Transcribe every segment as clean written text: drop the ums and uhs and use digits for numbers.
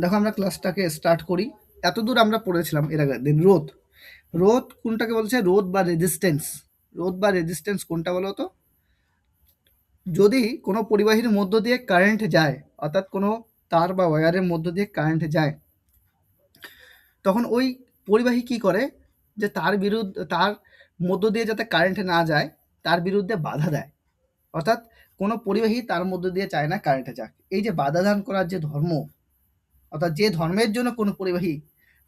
দেখো আমরা ক্লাসটাকে স্টার্ট করি। এতদূর আমরা পড়েছিলাম এর আগের দিন রোধ। রোধ কোনটাকে বলছে? রোধ বা রেজিস্ট্যান্স। রোধ বা রেজিস্ট্যান্স কোনটা বলো তো? যদি কোনো পরিবাহীর মধ্য দিয়ে কারেন্ট যায়, অর্থাৎ কোনো তার বা ওয়্যারের মধ্য দিয়ে কারেন্ট যায়, তখন ওই পরিবাহী কি করে, যে তার মধ্য দিয়ে যাতে কারেন্ট না যায় তার বিরুদ্ধে বাধা দেয়। অর্থাৎ কোনো পরিবাহী তার মধ্য দিয়ে চায় না কারেন্টে যাক। এই যে বাধা দান করার যে ধর্ম, অর্থাৎ যে ধর্মের জন্য কোনো পরিবাহী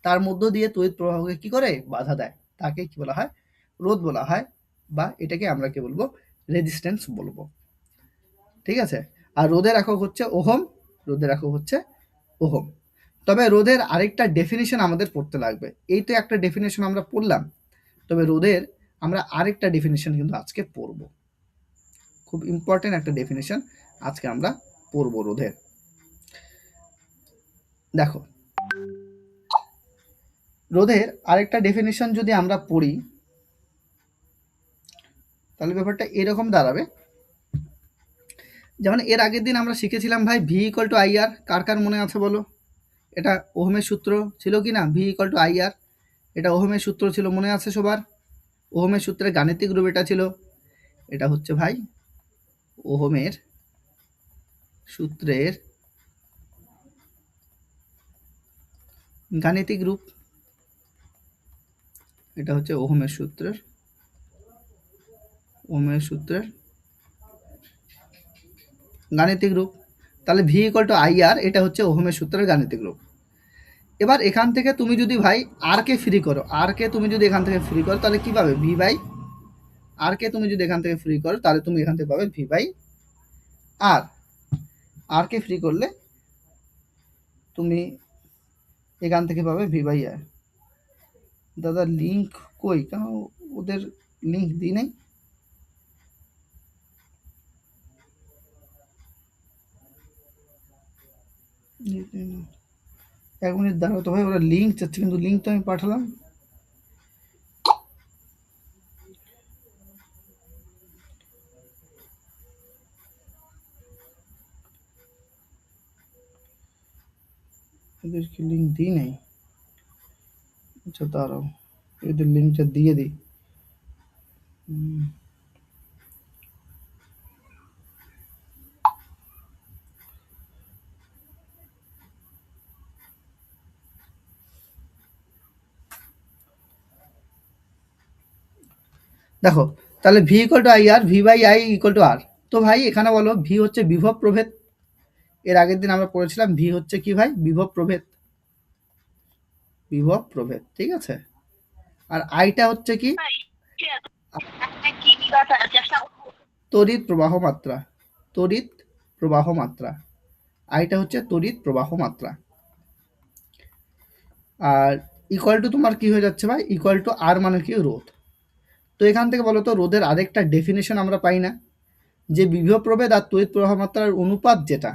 তার মধ্য দিয়ে তড়িৎ প্রবাহকে কি করে? বাধা দেয়, তাকে কি বলা হয়? রোধ বলা হয়, বা এটাকে আমরা কি বলবো? রেজিস্ট্যান্স বলবো। ঠিক আছে? আর রোধের একক হচ্ছে ওহম। রোধের একক হচ্ছে ওহম। তবে রোধের আরেকটা ডেফিনিশন আমাদের পড়তে লাগবে। এই তো একটা ডেফিনিশন আমরা পড়লাম, তবে রোধের আমরা আরেকটা ডেফিনিশন কিন্তু আজকে পড়ব। খুব ইম্পর্টেন্ট একটা ডেফিনিশন আজকে আমরা পড়ব রোধের। দেখো, রোধের আরেকটা ডেফিনিশন যদি আমরা পড়ি, তাহলে ব্যাপারটা এরকম দাঁড়াবে। যেমন এর আগের দিন আমরা শিখেছিলাম ভাই ভি ইকুয়াল টু আই আর। কার কার মনে আছে বলো? এটা ওহমের সূত্র ছিল কি না? ভি ইকুয়াল টু আই আর, এটা ওহমের সূত্র ছিল, মনে আছে সবার? ওহমের সূত্রের গাণিতিক রূপ এটা ছিল। এটা হচ্ছে ভাই ওহমের সূত্রের গাণিতিক রূপ। এটা হচ্ছে ওহমের সূত্রের গাণিতিক রূপ। তাহলে ভি ইকুয়াল টু আই আর, এটা হচ্ছে ওহমের সূত্রের গাণিতিক রূপ। এবার এখান থেকে তুমি যদি ভাই আর কে ফ্রি করো, আর কে তুমি যদি এখান থেকে ফ্রি করো, তাহলে কি পাবে? ভি বাই আর কে তুমি যদি এখান থেকে ফ্রি করো, তাহলে তুমি এখান থেকে পাবে ভি বাই আর। আর কে ফ্রি করলে তুমি এখান থেকে পাবে ভি বাই আর। দাদা লিঙ্ক কই? কেন ওদের লিঙ্ক দিই নাই? এক মিনিট দাঁড়াও তো ভাই, ওরা লিঙ্ক চাচ্ছে, কিন্তু লিঙ্ক তো আমি পাঠালাম। এদেরকে লিঙ্ক দিই নাই। আচ্ছা দাঁড়াও, এদের লিঙ্কটা দিয়ে দিই। দেখো, তাহলে V equal to I R, V by I equal to R. তো ভাই এখানে বলো, ভি হচ্ছে বিভব প্রভেদ। এর আগের দিন আমরা পড়েছিলাম ভি হচ্ছে কি ভাই? বিভব প্রভেদ। ঠিক আছে। আর আইটা হচ্ছে কি? তড়িৎ প্রবাহ মাত্রা। তড়িৎ প্রবাহ মাত্রা। আইটা হচ্ছে তড়িৎ প্রবাহ মাত্রা। আর ইকুয়াল টু তোমার কি হয়ে যাচ্ছে ভাই? ইকুয়াল টু আর মানে কি? রোধ। তো এখান থেকে বলো তো রোধের আরেকটা ডেফিনেশন আমরা পাই না, যে বিভব প্রভেদ আর তড়িৎ প্রবাহ মাত্রার অনুপাত, যেটা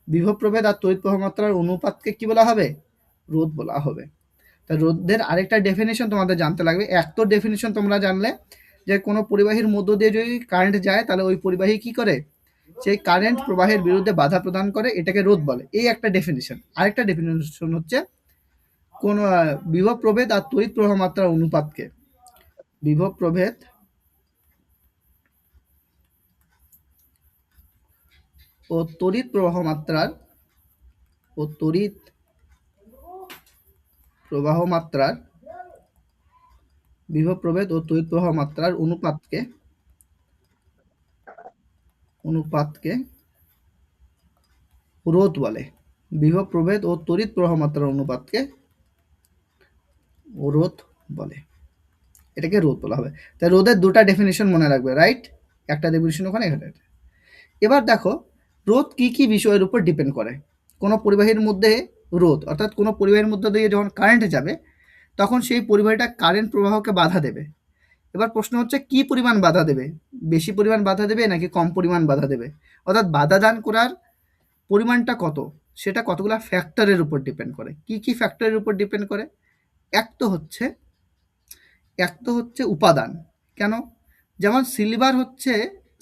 বিভব প্রভেদ আর তড়িৎ প্রবাহ মাত্রার অনুপাতকে কি বলা হবে? রোধ বলা হবে। তা রোধের আরেকটা ডেফিনেশন তোমাদের জানতে লাগবে। এক তো ডেফিনেশন তোমরা জানলে, যে কোনো পরিবাহীর মধ্য দিয়ে যদি কারেন্ট যায়, তাহলে ওই পরিবাহী কি করে? সেই কারেন্ট প্রবাহের বিরুদ্ধে বাধা প্রদান করে, এটাকে রোধ বলে। এই একটা ডেফিনেশন। আরেকটা ডেফিনেশন হচ্ছে কোন বিভব প্রভেদ আর তড়িৎ প্রবাহ মাত্রার অনুপাতকে, বিভব প্রভেদ ও তড়িৎ প্রবাহ মাত্রার বিভব প্রভেদ ও তড়িৎ প্রবাহ মাত্রার অনুপাতকে রোধ বলে। বিভব প্রভেদ ও তড়িৎ প্রবাহ মাত্রার অনুপাতকে রোধ বলে। এটাকে রোধ বলা হবে। তাই রোধের দুটা ডেফিনেশন মনে রাখবে, রাইট? একটা ডেফিনেশন ওখানে, এখানে। এবার দেখো, রোধ কি কি বিষয়ের উপর ডিপেন্ড করে। কোনো পরিবাহীর মধ্যে রোধ, অর্থাৎ কোনো পরিবাহীর মধ্যে দিয়ে যখন কারেন্ট যাবে, তখন সেই পরিবাহীটা কারেন্ট প্রবাহকে বাধা দেবে। এবার প্রশ্ন হচ্ছে কি পরিমাণ বাধা দেবে? বেশি পরিমাণ বাধা দেবে নাকি কম পরিমাণ বাধা দেবে? অর্থাৎ বাধা দান করার পরিমাণটা কত, সেটা কতগুলো ফ্যাক্টরের উপর ডিপেন্ড করে। কি কি ফ্যাক্টরের উপর ডিপেন্ড করে? এক তো হচ্ছে উপাদান। কেন? যেমন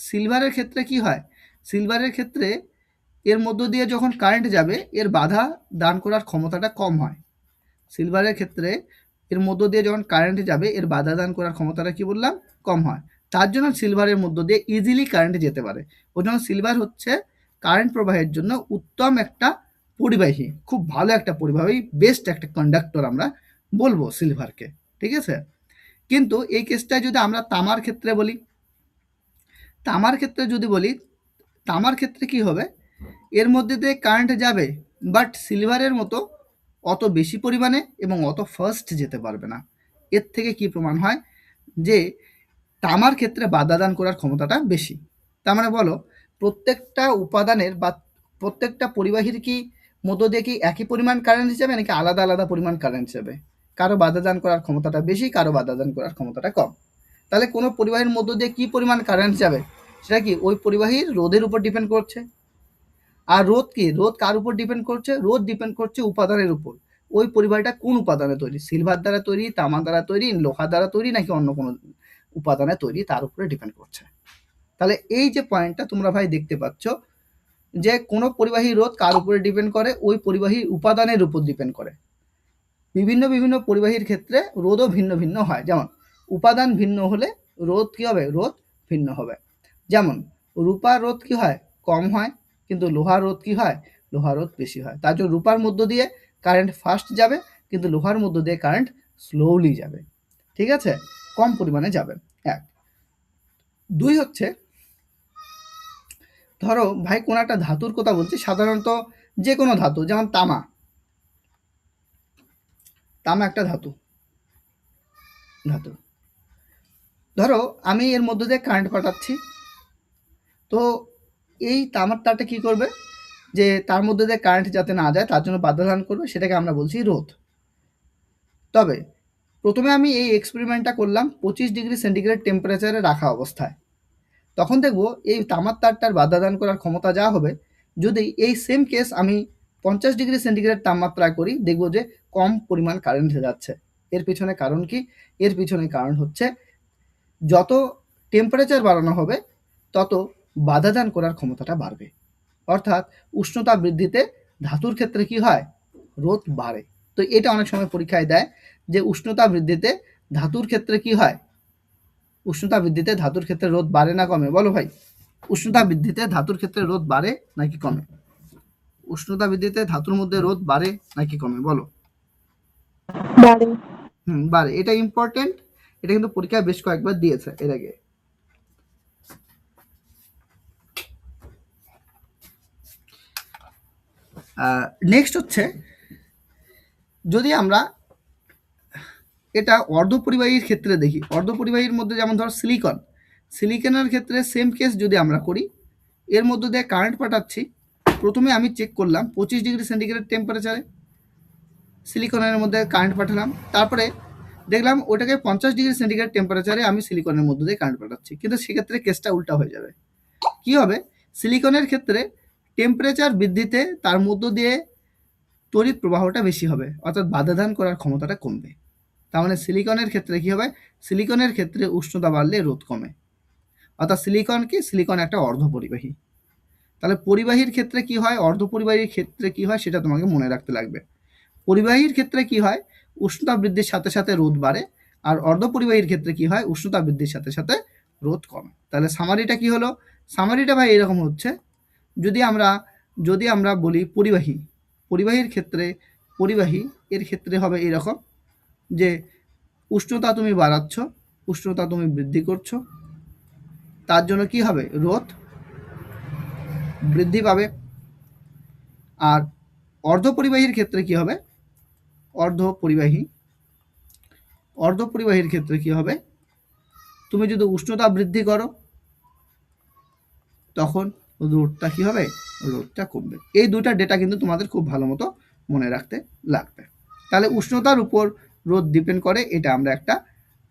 সিলভারের ক্ষেত্রে কি হয়? সিলভারের ক্ষেত্রে এর মধ্য দিয়ে যখন কারেন্ট যাবে এর বাধা দান করার ক্ষমতাটা কম হয়। সিলভারের ক্ষেত্রে এর মধ্য দিয়ে যখন কারেন্ট যাবে এর বাধা দান করার ক্ষমতাটা কি বললাম, কম হয়। তার জন্য সিলভারের মধ্য দিয়ে ইজিলি কারেন্ট যেতে পারে। ওই জন্য সিলভার হচ্ছে কারেন্ট প্রবাহের জন্য উত্তম একটা পরিবাহী, খুব ভালো একটা পরিবাহী, বেস্ট একটা কন্ডাক্টর আমরা বলবো সিলভারকে, ঠিক আছে। কিন্তু এই কেসটা যদি আমরা তামার ক্ষেত্রে বলি, তামার ক্ষেত্রে যদি বলি, তামার ক্ষেত্রে কি হবে, এর মধ্যে দিয়ে কারেন্ট যাবে, বাট সিলভারের মতো অত বেশি পরিমাণে এবং অত ফাস্ট যেতে পারবে না। এর থেকে কি প্রমাণ হয় যে তামার ক্ষেত্রে বাধা দান করার ক্ষমতাটা বেশি। তার মানে বলো, প্রত্যেকটা উপাদানের বা প্রত্যেকটা পরিবাহীর কি মধ্য দিয়ে কি একই পরিমাণ কারেন্ট যাবে নাকি আলাদা আলাদা পরিমাণ কারেন্ট যাবে? কারো বাধা দান করার ক্ষমতাটা বেশি, কারো বাধা দান করার ক্ষমতাটা কম। তাহলে কোনো পরিবাহীর মধ্য দিয়ে কি পরিমাণ কারেন্ট যাবে সেটা কি ওই পরিবাহীর রোধের উপর ডিপেন্ড করছে। আর রোধ কি, রোধ কার উপর ডিপেন্ড করছে, রোধ ডিপেন্ড করছে উপাদানের উপর। ওই পরিবাহীটা কোন উপাদানে তৈরি, সিলভার দ্বারা তৈরি, তামা দ্বারা তৈরি, লোহা দ্বারা তৈরি নাকি অন্য কোনো উপাদানে তৈরি, তার উপরে ডিপেন্ড করছে। তাহলে এই যে পয়েন্টটা তোমরা ভাই দেখতে পাচ্ছ যে কোনো পরিবাহী রোধ কার উপরে ডিপেন্ড করে, ওই পরিবাহী উপাদানের উপর ডিপেন্ড করে। বিভিন্ন বিভিন্ন পরিবাহীর ক্ষেত্রে রোধও ভিন্ন ভিন্ন হয়। যেমন উপাদান ভিন্ন হলে রোধ কি হবে, রোধ ভিন্ন হবে। যেমন রূপার রোধ কি হয়, কম হয়, কিন্তু লোহার রোধ কি হয়, লোহার রোধ বেশি হয়। তার জন্য রূপার মধ্য দিয়ে কারেন্ট ফাস্ট যাবে, কিন্তু লোহার মধ্য দিয়ে কারেন্ট স্লোলি যাবে, ঠিক আছে, কম পরিমাণে যাবে। এক। দুই হচ্ছে, ধরো ভাই কোনো একটা ধাতুর কথা বলছি, সাধারণত যে কোনো ধাতু, যেমন তামা, তামা একটা ধাতু, ধাতু ধরো আমি এর মধ্য দিয়ে কারেন্ট পাঠাচ্ছি, তো এই তামার তারটা কি করবে, যে তার মধ্যে দিয়ে কারেন্ট যাতে না যায় তার জন্য বাধা দান করবে, সেটাকে আমরা বলছি রোধ। তবে প্রথমে আমি এই এক্সপেরিমেন্টটা করলাম 25°C টেম্পারেচারে রাখা অবস্থায়, তখন দেখব এই তামার তারটার বাধা দান করার ক্ষমতা যা হবে, যদি এই সেম কেস আমি 50°C তাপমাত্রায় করি, দেখব যে কম পরিমাণ কারেন্ট যাচ্ছে। এর পিছনে কারণ কি, এর পিছনে কারণ হচ্ছে যত টেম্পারেচার বাড়ানো হবে তত বাধা দান করার ক্ষমতাটা বাড়বে। অর্থাৎ উষ্ণতা বৃদ্ধিতে ধাতুর ক্ষেত্রে কি হয়, রোধ বাড়ে। তো এটা অনেক সময় পরীক্ষায় দেয় যে উষ্ণতা বৃদ্ধিতে ধাতুর ক্ষেত্রে কি হয়, উষ্ণতা বৃদ্ধিতে ধাতুর ক্ষেত্রে রোধ বাড়ে না কমে, বলো ভাই। উষ্ণতা বৃদ্ধিতে ধাতুর ক্ষেত্রে রোধ বাড়ে নাকি কমে, উষ্ণতা বৃদ্ধিতে ধাতুর মধ্যে রোধ বাড়ে নাকি কমে, বলো। বাড়ে। বাড়ে, এটা ইম্পর্টেন্ট, এটা কিন্তু পরীক্ষায় বেশ কয়েকবার দিয়েছে এর আগে। নেক্সট হচ্ছে, যদি আমরা এটা অর্ধপরিবাহীর ক্ষেত্রে দেখি, অর্ধপরিবাহীর মধ্যে যেমন ধর সিলিকন, সিলিকনের ক্ষেত্রে সেম কেস যদি আমরা করি, এর মধ্যে দিয়ে কারেন্ট পাঠাচ্ছি, প্রথমে আমি চেক করলাম 25°C টেম্পারেচারে সিলিকনের মধ্যে কারেন্ট পাঠালাম, তারপরে দেখলাম ওটাকে 50°C টেম্পারেচারে আমি সিলিকনের মধ্যে দিয়ে কারেন্ট পাঠাচ্ছি, কিন্তু সেক্ষেত্রে কেসটা উল্টা হয়ে যাবে। কি হবে, সিলিকনের ক্ষেত্রে টেম্পারেচার বৃদ্ধিতে তার মধ্য দিয়ে তড়িৎ প্রবাহটা বেশি হবে, অর্থাৎ বাধা দান করার ক্ষমতাটা কমবে। তার মানে সিলিকনের ক্ষেত্রে কি হবে, সিলিকনের ক্ষেত্রে উষ্ণতা বাড়লে রোধ কমে, অর্থাৎ সিলিকন কি, সিলিকন একটা অর্ধপরিবাহী। তাহলে পরিবাহীর ক্ষেত্রে কি হয়, অর্ধপরিবাহীর ক্ষেত্রে কি হয় সেটা তোমাকে মনে রাখতে লাগবে। পরিবাহীর ক্ষেত্রে কি হয়, উষ্ণতা বৃদ্ধির সাথে সাথে রোধ বাড়ে, আর অর্ধপরিবাহীর ক্ষেত্রে কি হয়, উষ্ণতা বৃদ্ধির সাথে সাথে রোধ কমে। তাহলে সামারিটা কি হলো, সামারিটা ভাই এরকম হচ্ছে, যদি আমরা বলি পরিবাহী, পরিবাহীর ক্ষেত্রে, পরিবাহী এর ক্ষেত্রে হবে এরকম যে উষ্ণতা তুমি বাড়াচ্ছ, উষ্ণতা তুমি বৃদ্ধি করছো, তার জন্য কি হবে, রোধ বৃদ্ধি পাবে। আর অর্ধপরিবাহীর ক্ষেত্রে কি হবে, অর্ধপরিবাহীর ক্ষেত্রে কি হবে, তুমি যদি উষ্ণতা বৃদ্ধি করো তখন রোধটা কি হবে, রোধটা কমবে। এই দুটা ডেটা কিন্তু তোমাদের খুব ভালো মতো মনে রাখতে লাগবে। তাহলে উষ্ণতার উপর রোধ ডিপেন্ড করে, এটা আমরা একটা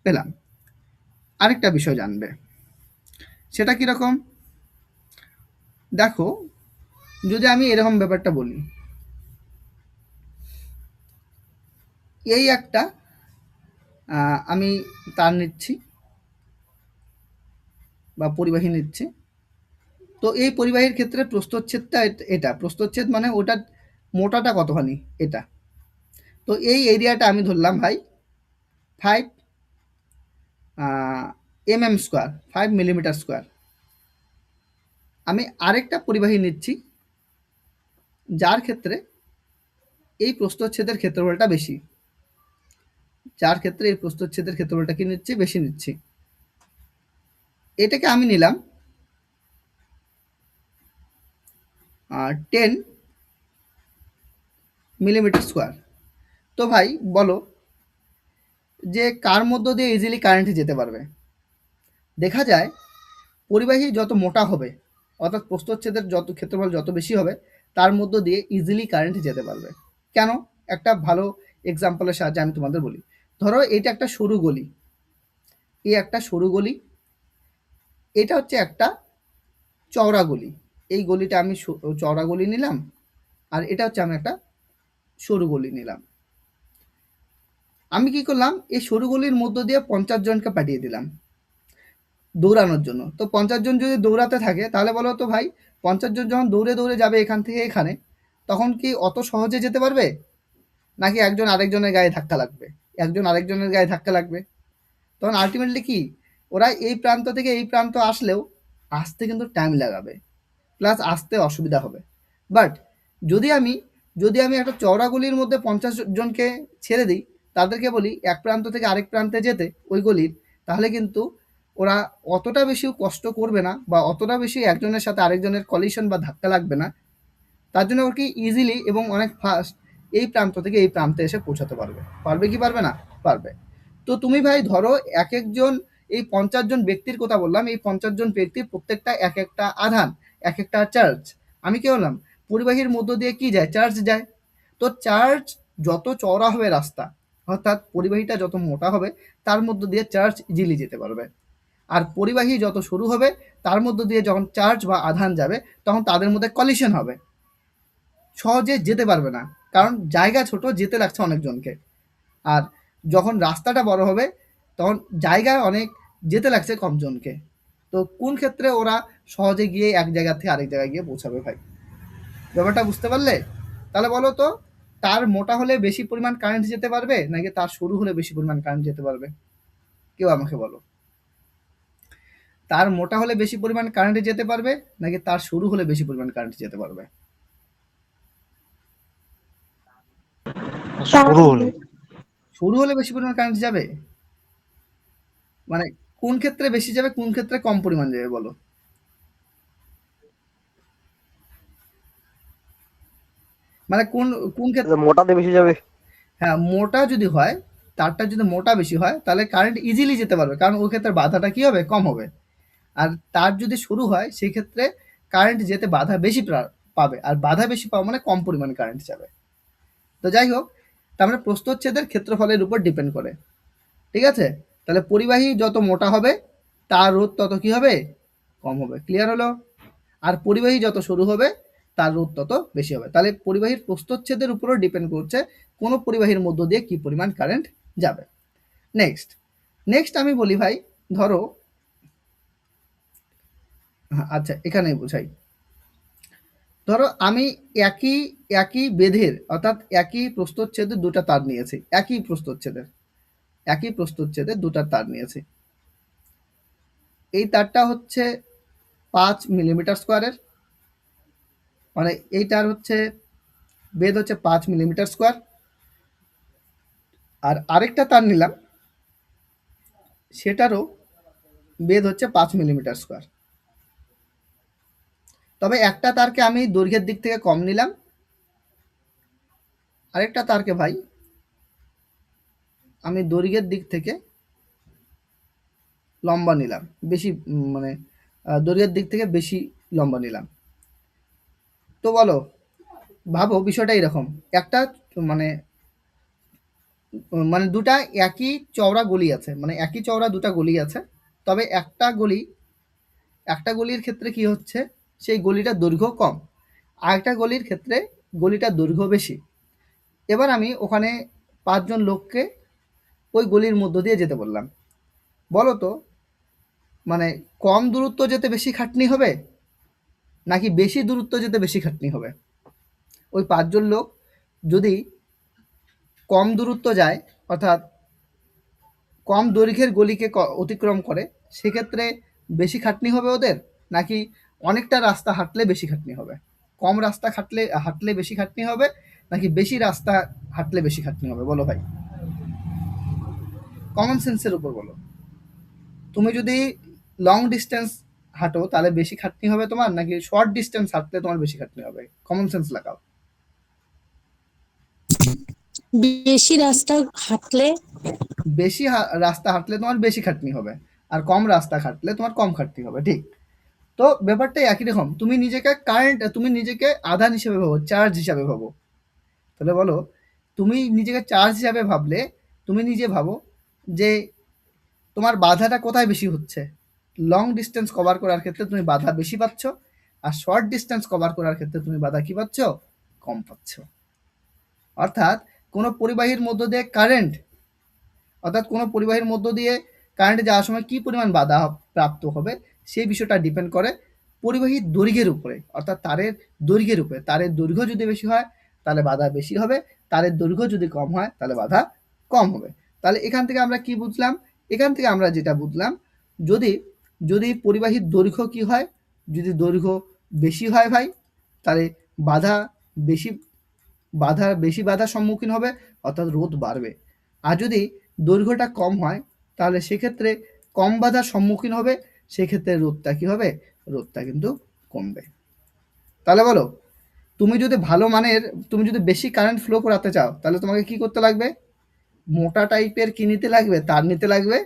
পেলাম। আরেকটা বিষয় জানবে, সেটা কীরকম, দেখো যদি আমি এরকম ব্যাপারটা বলি, এই একটা আমি তার নিচ্ছি বা পরিবাহী নিচ্ছি, তো এই পরিবাহীর ক্ষেত্রে প্রস্থচ্ছেদটা এটা প্রস্থচ্ছেদ মানে ওটার মোটাটা কতখানি এটা। তো এই এরিয়াটা আমি ধরলাম ভাই 5 mm স্কোয়ার, 5 মিলিমিটার স্কোয়ার। আমি আরেকটা পরিবাহী নিচ্ছি যার ক্ষেত্রে এই প্রস্থচ্ছেদের ক্ষেত্রফলটা বেশি, যার ক্ষেত্রে এই প্রস্থচ্ছেদের ক্ষেত্রফলটা কি নিচ্ছি, বেশি নিচ্ছি। এটাকে আমি নিলাম 10 মিলিমিটার স্কোয়ার। তো ভাই বলো যে কার মধ্য দিয়ে ইজিলি কারেন্ট যেতে পারবে? দেখা যায় পরিবাহী যত মোটা হবে, অর্থাৎ প্রস্থচ্ছেদের যত ক্ষেত্রফল যত বেশি হবে, তার মধ্য দিয়ে ইজিলি কারেন্ট যেতে পারবে। কেন? একটা ভালো এক্সাম্পলের সাহায্যে আমি তোমাদের বলি। ধরো এটা একটা সরু গলি, এই একটা সরু গলি, এটা হচ্ছে একটা চওড়া গলি। এই গলিটা আমি চওড়া গলি নিলাম, আর এটা হচ্ছে আমি একটা সরু গলি নিলাম। আমি কি করলাম, এই সরু গলির মধ্য দিয়ে 50 জনকে পাঠিয়ে দিলাম দৌড়ানোর জন্য। তো 50 জন যদি দৌড়াতে থাকে, তাহলে বলো তো ভাই 50 জন যখন দৌড়ে দৌড়ে যাবে এখান থেকে এখানে, তখন কি অত সহজে যেতে পারবে? নাকি একজন আরেকজনের গায়ে ধাক্কা লাগবে? একজন আরেকজনের গায়ে ধাক্কা লাগবে। তখন আলটিমেটলি কি, ওরা এই প্রান্ত থেকে এই প্রান্ত আসলেও আসতে কিন্তু টাইম লাগাবে, প্লাস আসতে অসুবিধা হবে। বাট যদি আমি একটা চওড়া গলির মধ্যে 50 জনকে ছেড়ে দিই, তাদেরকে বলি এক প্রান্ত থেকে আরেক প্রান্তে যেতে ওই গলির, তাহলে কিন্তু ওরা অতটা বেশি কষ্ট করবে না, বা অতটা বেশি একজনের সাথে আরেকজনের কলিশন বা ধাক্কা লাগবে না। তার জন্য ওর কি ইজিলি এবং অনেক ফাস্ট এই প্রান্ত থেকে এই প্রান্তে এসে পৌঁছাতে পারবে। পারবে কি পারবে না? পারবে। তো তুমি ভাই ধরো এক একজন, এই 50 জন ব্যক্তির কথা বললাম, এই 50 জন ব্যক্তির প্রত্যেকটা এক একটা আধান, এক একটা চার্জ। আমি কি বললাম, পরিবাহীর মধ্য দিয়ে কি যায়, চার্জ যায়। তো চার্জ যত চওড়া হবে রাস্তা, অর্থাৎ পরিবাহীটা যত মোটা হবে, তার মধ্য দিয়ে চার্জ ইজিলি যেতে পারবে। আর পরিবাহী যত সরু হবে, তার মধ্য দিয়ে যখন চার্জ বা আধান যাবে, তখন তাদের মধ্যে কলিশন হবে, সহজে যেতে পারবে না, কারণ জায়গা ছোট, যেতে লাগছে অনেকজনকে। আর যখন রাস্তাটা বড় হবে, তখন জায়গায় অনেক, যেতে লাগছে কম জনকে। তো কোন ক্ষেত্রে ওরা সহজে গিয়ে এক জায়গা থেকে আরেক জায়গায় গিয়ে পৌঁছাবে ভাই? ব্যাপারটা বুঝতে পারলে? তাহলে বলো তো, তার মোটা হলে বেশি পরিমাণ কারেন্ট যেতে পারবে, নাকি তার সরু হলে বেশি পরিমাণ কারেন্ট যেতে পারবে? কেউ আমাকে বলো, তার মোটা হলে বেশি পরিমাণ কারেন্ট যেতে পারবে, নাকি তার সরু হলে বেশি পরিমাণ কারেন্ট যেতে পারবে? সরু হলে। সরু হলে বেশি পরিমাণ কারেন্ট যাবে? মানে কোন ক্ষেত্রে বেশি যাবে, কোন ক্ষেত্রে কম পরিমাণ যাবে বলো? মানে কোন কোন ক্ষেত্রে? মোটাতে বেশি যাবে। হ্যাঁ, মোটা যদি হয়, তারটা যদি মোটা বেশি হয়, তাহলে কারেন্ট ইজিলি যেতে পারবে, কারণ ওই ক্ষেত্রে বাধাটা কি হবে, কম হবে। আর তার যদি শুরু হয়, সেই ক্ষেত্রে কারেন্ট যেতে বাধা বেশি পাবে, আর বাধা বেশি পাওয়া মানে কম পরিমাণে কারেন্ট যাবে। তো যাই হোক, তার মানে প্রস্থচ্ছেদের ক্ষেত্রফলের উপর ডিপেন্ড করে। ঠিক আছে? তাহলে পরিবাহী যত মোটা হবে, তার রোধ তত কি হবে, কম হবে। ক্লিয়ার হলো? আর পরিবাহী যত সরু হবে, তার রোধ তত বেশি হবে। তাহলে পরিবাহীর প্রস্থচ্ছেদের উপরও ডিপেন্ড করছে কোন পরিবাহীর মধ্য দিয়ে কি পরিমাণ কারেন্ট যাবে। নেক্সট আমি বলি ভাই, ধরো, আচ্ছা এখানেই বোঝাই। ধরো আমি একই একই বেধের, অর্থাৎ একই প্রস্থচ্ছেদের দুটা তার নিয়েছি, একই প্রস্থচ্ছেদের দুটা তার নিয়েছি। এই তারটা হচ্ছে 5 মিলিমিটার স্কোয়ারের, মানে এইটার হচ্ছে বেধ হচ্ছে 5 মিলিমিটার স্কোয়ার। আর আরেকটা তার নিলাম, সেটারও বেধ হচ্ছে 5 মিলিমিটার স্কোয়ার। তবে একটা তারকে আমি দৈর্ঘ্যের দিক থেকে কম নিলাম, আরেকটা তারকে ভাই আমি দৈর্ঘ্যের দিক থেকে লম্বা নিলাম, বেশি, মানে দৈর্ঘ্যের দিক থেকে বেশি লম্বা নিলাম। তো বলো, ভাবো বিষয়টা এরকম, একটা মানে মানে দুটা একই চওড়া গলি আছে, মানে একই চওড়া দুটা গলি আছে, তবে একটা গলির ক্ষেত্রে কি হচ্ছে, সেই গলিটার দৈর্ঘ্য কম, আর একটা গলির ক্ষেত্রে গলিটার দৈর্ঘ্য বেশি। এবার আমি ওখানে 5 জন লোককে ওই গলির মধ্য দিয়ে যেতে বললাম। বলো তো, মানে কম দূরত্ব যেতে বেশি খাটনি হবে, নাকি বেশি দূরত্ব যেতে বেশি খাটনি হবে? ওই ৫ জন লোক যদি কম দূরত্ব যায়, অর্থাৎ কম দৈর্ঘ্যের গলিকে অতিক্রম করে, সেক্ষেত্রে বেশি খাটনি হবে ওদের, নাকি অনেকটা রাস্তা হাঁটলে বেশি খাটনি হবে? কম রাস্তা হাঁটলে বেশি খাটনি হবে, নাকি বেশি রাস্তা হাঁটলে বেশি খাটনি হবে? বলো ভাই, কমন সেন্সের উপর বলো। তুমি যদি লং ডিস্টেন্স হাঁটো তাহলে বেশি খাটনি হবে তোমার, নাকি শর্ট ডিস্টেন্স হাঁটলে তোমার বেশি খাটনি হবে? কমন সেন্স লাগাও। বেশি রাস্তা হাঁটলে বেশি রাস্তা হাঁটলে তোমার বেশি খাটনি হবে, আর কম রাস্তা হাঁটলে তোমার কম খাটনি হবে, ঠিক? তো ব্যাপারটাই একই রকম। তুমি নিজেকে আধান হিসেবে ভাবো, চার্জ হিসাবে ভাবো। তাহলে বলো, তুমি নিজেকে চার্জ হিসাবে ভাবলে তুমি নিজে ভাবো যে তোমার বাধাটা কোথায় বেশি হচ্ছে। লং ডিস্টেন্স কভার করার ক্ষেত্রে তুমি বাধা বেশি পাচ্ছ, আর শর্ট ডিস্টেন্স কভার করার ক্ষেত্রে তুমি বাধা কি পাচ্ছ? কম পাচ্ছ। অর্থাৎ কোনো পরিবাহীর মধ্য দিয়ে কারেন্ট অর্থাৎ কোনো পরিবাহীর মধ্য দিয়ে কারেন্ট যাওয়ার সময় কি পরিমাণ বাধা প্রাপ্ত হবে, সেই বিষয়টা ডিপেন্ড করে পরিবাহীর দৈর্ঘ্যের উপরে, অর্থাৎ তারের দৈর্ঘ্যের উপরে। তারের দৈর্ঘ্য যদি বেশি হয় তাহলে বাধা বেশি হবে, তারের দৈর্ঘ্য যদি কম হয় তাহলে বাধা কম হবে। তাহলে এখান থেকে আমরা কি বুঝলাম? এখান থেকে আমরা যেটা বুঝলাম, যদি যদি পরিবাহীর দৈর্ঘ্য কি হয়, যদি দৈর্ঘ্য বেশি হয় ভাই, তাহলে বাধা বেশি বাধার সম্মুখীন হবে, অর্থাৎ রোধ বাড়বে। আর যদি দৈর্ঘ্যটা কম হয় তাহলে সেক্ষেত্রে কম বাধার সম্মুখীন হবে, সেক্ষেত্রে রোধটা কি হবে? রোধটা কিন্তু কমবে। তাহলে বলো, তুমি যদি বেশি কারেন্ট ফ্লো করাতে চাও তাহলে তোমাকে কি করতে লাগবে? মোটা টাইপের কি নিতে লাগবে? তার নিতে লাগবে,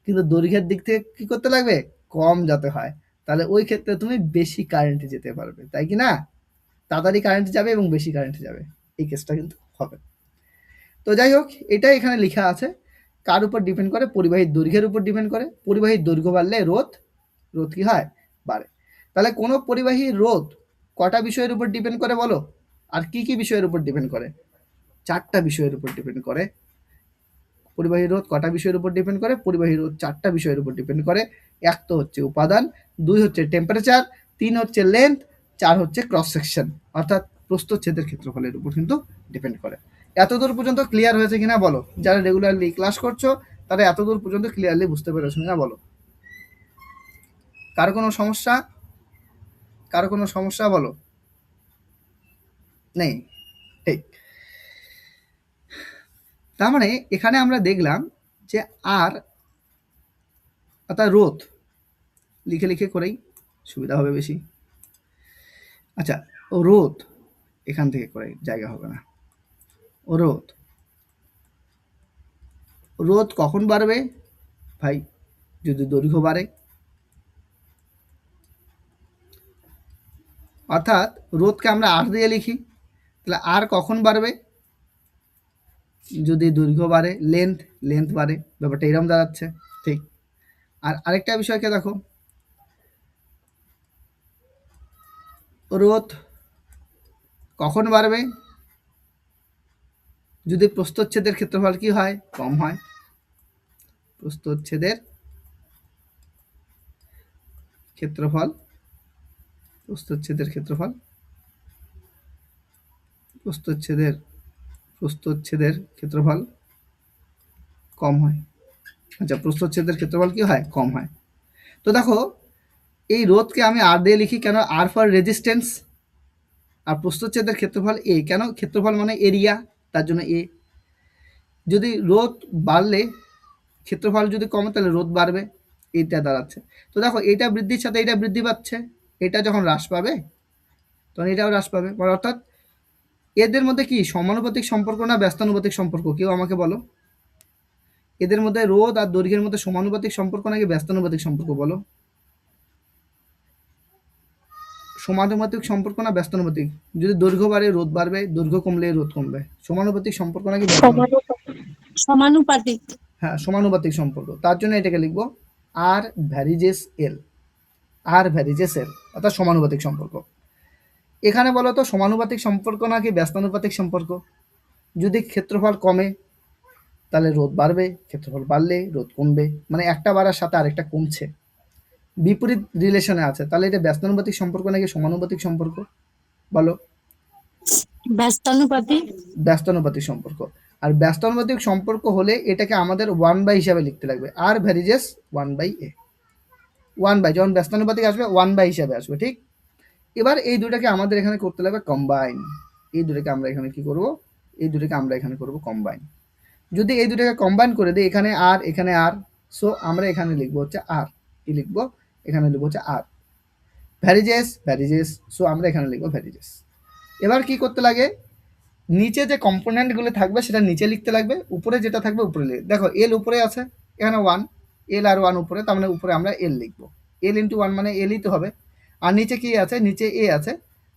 কিন্তু দৈর্ঘ্যের দিক থেকে কি করতে লাগবে? কম যাতে হয়। তাহলে ওই ক্ষেত্রে তুমি বেশি কারেন্টে যেতে পারবে, তাই কি না? তাড়াতাড়ি কারেন্ট যাবে এবং বেশি কারেন্টে যাবে, এই কেসটা কিন্তু হবে। তো যাই হোক, এটাই এখানে লেখা আছে। কার উপর ডিপেন্ড করে? পরিবাহীর দৈর্ঘ্যের উপর ডিপেন্ড করে। পরিবাহীর দৈর্ঘ্য বাড়লে রোধ কি হয়? বাড়ে। তাহলে কোনো পরিবাহীর রোধ কটা বিষয়ের উপর ডিপেন্ড করে বলো? আর কি কি বিষয়ের উপর ডিপেন্ড করে? 4টা বিষয়ের উপর ডিপেন্ড করে। পরিবাহী রোধ কটা বিষয়ের উপর ডিপেন্ড করে? পরিবাহী রোধ 4টা বিষয়ের উপর ডিপেন্ড করে। এক তো হচ্ছে উপাদান, 2 হচ্ছে টেম্পারেচার, 3 হচ্ছে লেন্থ, 4 হচ্ছে ক্রস সেকশন, অর্থাৎ প্রস্থচ্ছেদের ক্ষেত্রফলের উপর কিন্তু ডিপেন্ড করে। এতদূর পর্যন্ত ক্লিয়ার হয়েছে কিনা বলো? যারা রেগুলারলি ক্লাস করছো তারা এতদূর পর্যন্ত ক্লিয়ারলি বুঝতে পেরেছো কিনা বলো? কারো কোনো সমস্যা? কারো কোনো সমস্যা বলো? নেই, ঠিক। তার মানে এখানে আমরা দেখলাম যে আর অর্থাৎ রোধ, লিখে করেই সুবিধা হবে বেশি। আচ্ছা, ও রোধ এখান থেকে করে জায়গা হবে না। ও রোধ কখন বাড়বে ভাই? যদি দৈর্ঘ্য বাড়ে, অর্থাৎ রোধকে আমরা আর দিয়ে লিখি, তাহলে আর কখন বাড়বে? যদি দৈর্ঘ্য বাড়ে, লেন্থ বাড়ে। ব্যাপারটা এরকম দাঁড়াচ্ছে, ঠিক। আর আরেকটা বিষয়কে দেখো, রোধ কখন বাড়বে? যদি প্রস্থচ্ছেদের ক্ষেত্রফল কি হয়? কম হয়। প্রস্থচ্ছেদের ক্ষেত্রফল প্রস্থচ্ছেদের ক্ষেত্রফল প্রস্থচ্ছেদের ক্ষেত্রফল কম হয়। আচ্ছা, প্রস্থচ্ছেদের ক্ষেত্রফল কি হয়? কম হয়। তো দেখো, এই রোধকে আমি আর দিয়ে লিখি কেন? আর ফর রেজিস্ট্যান্স। আর প্রস্থচ্ছেদের ক্ষেত্রফল এ, কেন? ক্ষেত্রফল মানে এরিয়া, তার জন্য এ। যদি রোধ বাড়লে ক্ষেত্রফল যদি কমে তাহলে রোধ বাড়বে, এইটা দাঁড়াচ্ছে। তো দেখো, এটা বৃদ্ধির সাথে এটা বৃদ্ধি পাচ্ছে, এটা যখন হ্রাস পাবে তখন এটাও হ্রাস পাবে। অর্থাৎ এদের মধ্যে কি সমানুপাতিক সম্পর্ক না ব্যস্তানুপাতিক সম্পর্ক? কেউ আমাকে বলো, এদের মধ্যে রোধ আর দৈর্ঘ্যের মধ্যে সমানুপাতিক সম্পর্ক নাকি ব্যস্তানুপাতিক সম্পর্ক? বলো, সমানুপাতিক সম্পর্ক না ব্যস্তানুপাতিক? যদি দৈর্ঘ্য বাড়ে রোধ বাড়বে, দৈর্ঘ্য কমলে রোধ কমবে। সমানুপাতিক সম্পর্ক নাকি সমানুপাতিক? হ্যাঁ, সমানুপাতিক সম্পর্ক। তার জন্য এটাকে লিখবো আর ভ্যারিজেস এল, আর ভ্যারিজেস এল, অর্থাৎ সমানুপাতিক সম্পর্ক। এখানে বলো তো সমানুপাতিক সম্পর্ক নাকি ব্যস্তানুপাতিক সম্পর্ক? যদি ক্ষেত্রফল কমে তাহলে রোধ বাড়বে, ক্ষেত্রফল বাড়লে রোধ কমবে, মানে একটা বাড়ার সাথে আরেকটা কমছে। বিপরীত রিলেশনে আছে, তাহলে এটা ব্যস্তানুপাতিক সম্পর্ক নাকি সমানুপাতিক সম্পর্ক বলো? ব্যস্তানুপাতিক। ব্যস্তানুপাতিক সম্পর্ক। আর ব্যস্তানুপাতিক সম্পর্ক হলে এটাকে আমাদের 1/, হিসাবে লিখতে লাগবে, আর ভ্যারিজেস 1/a। 1/, যখন ব্যস্তানুপাতিক আসবে 1/, হিসাবে আসবে, ঠিক? এবার এই দুটাকে আমাদের এখানে করতে লাগবে কম্বাইন। এই দুটাকে আমরা এখানে কি করব? এই দুটাকে আমরা এখানে করব কম্বাইন। যদি এই দুটাকে কম্বাইন করে দিই, এখানে আর এখানে আর, সো আমরা এখানে লিখবো হচ্ছে আর, কি লিখবো? এখানে লিখবো হচ্ছে আর। ভ্যারিজেস ভ্যারিজেস, সো আমরা এখানে লিখবো ভ্যারিজেস। এবার কি করতে লাগে? নিচে যে কম্পোনেন্টগুলো থাকবে সেটা নিচে লিখতে লাগবে, উপরে যেটা থাকবে উপরে লিখবে। দেখো এল উপরে আছে, এখানে 1, এল আর 1 উপরে, তার মানে উপরে আমরা এল লিখবো। এল ইন্টু 1 মানে এলই তো হবে। আর নিচে কি আছে? নিচে এ আছে,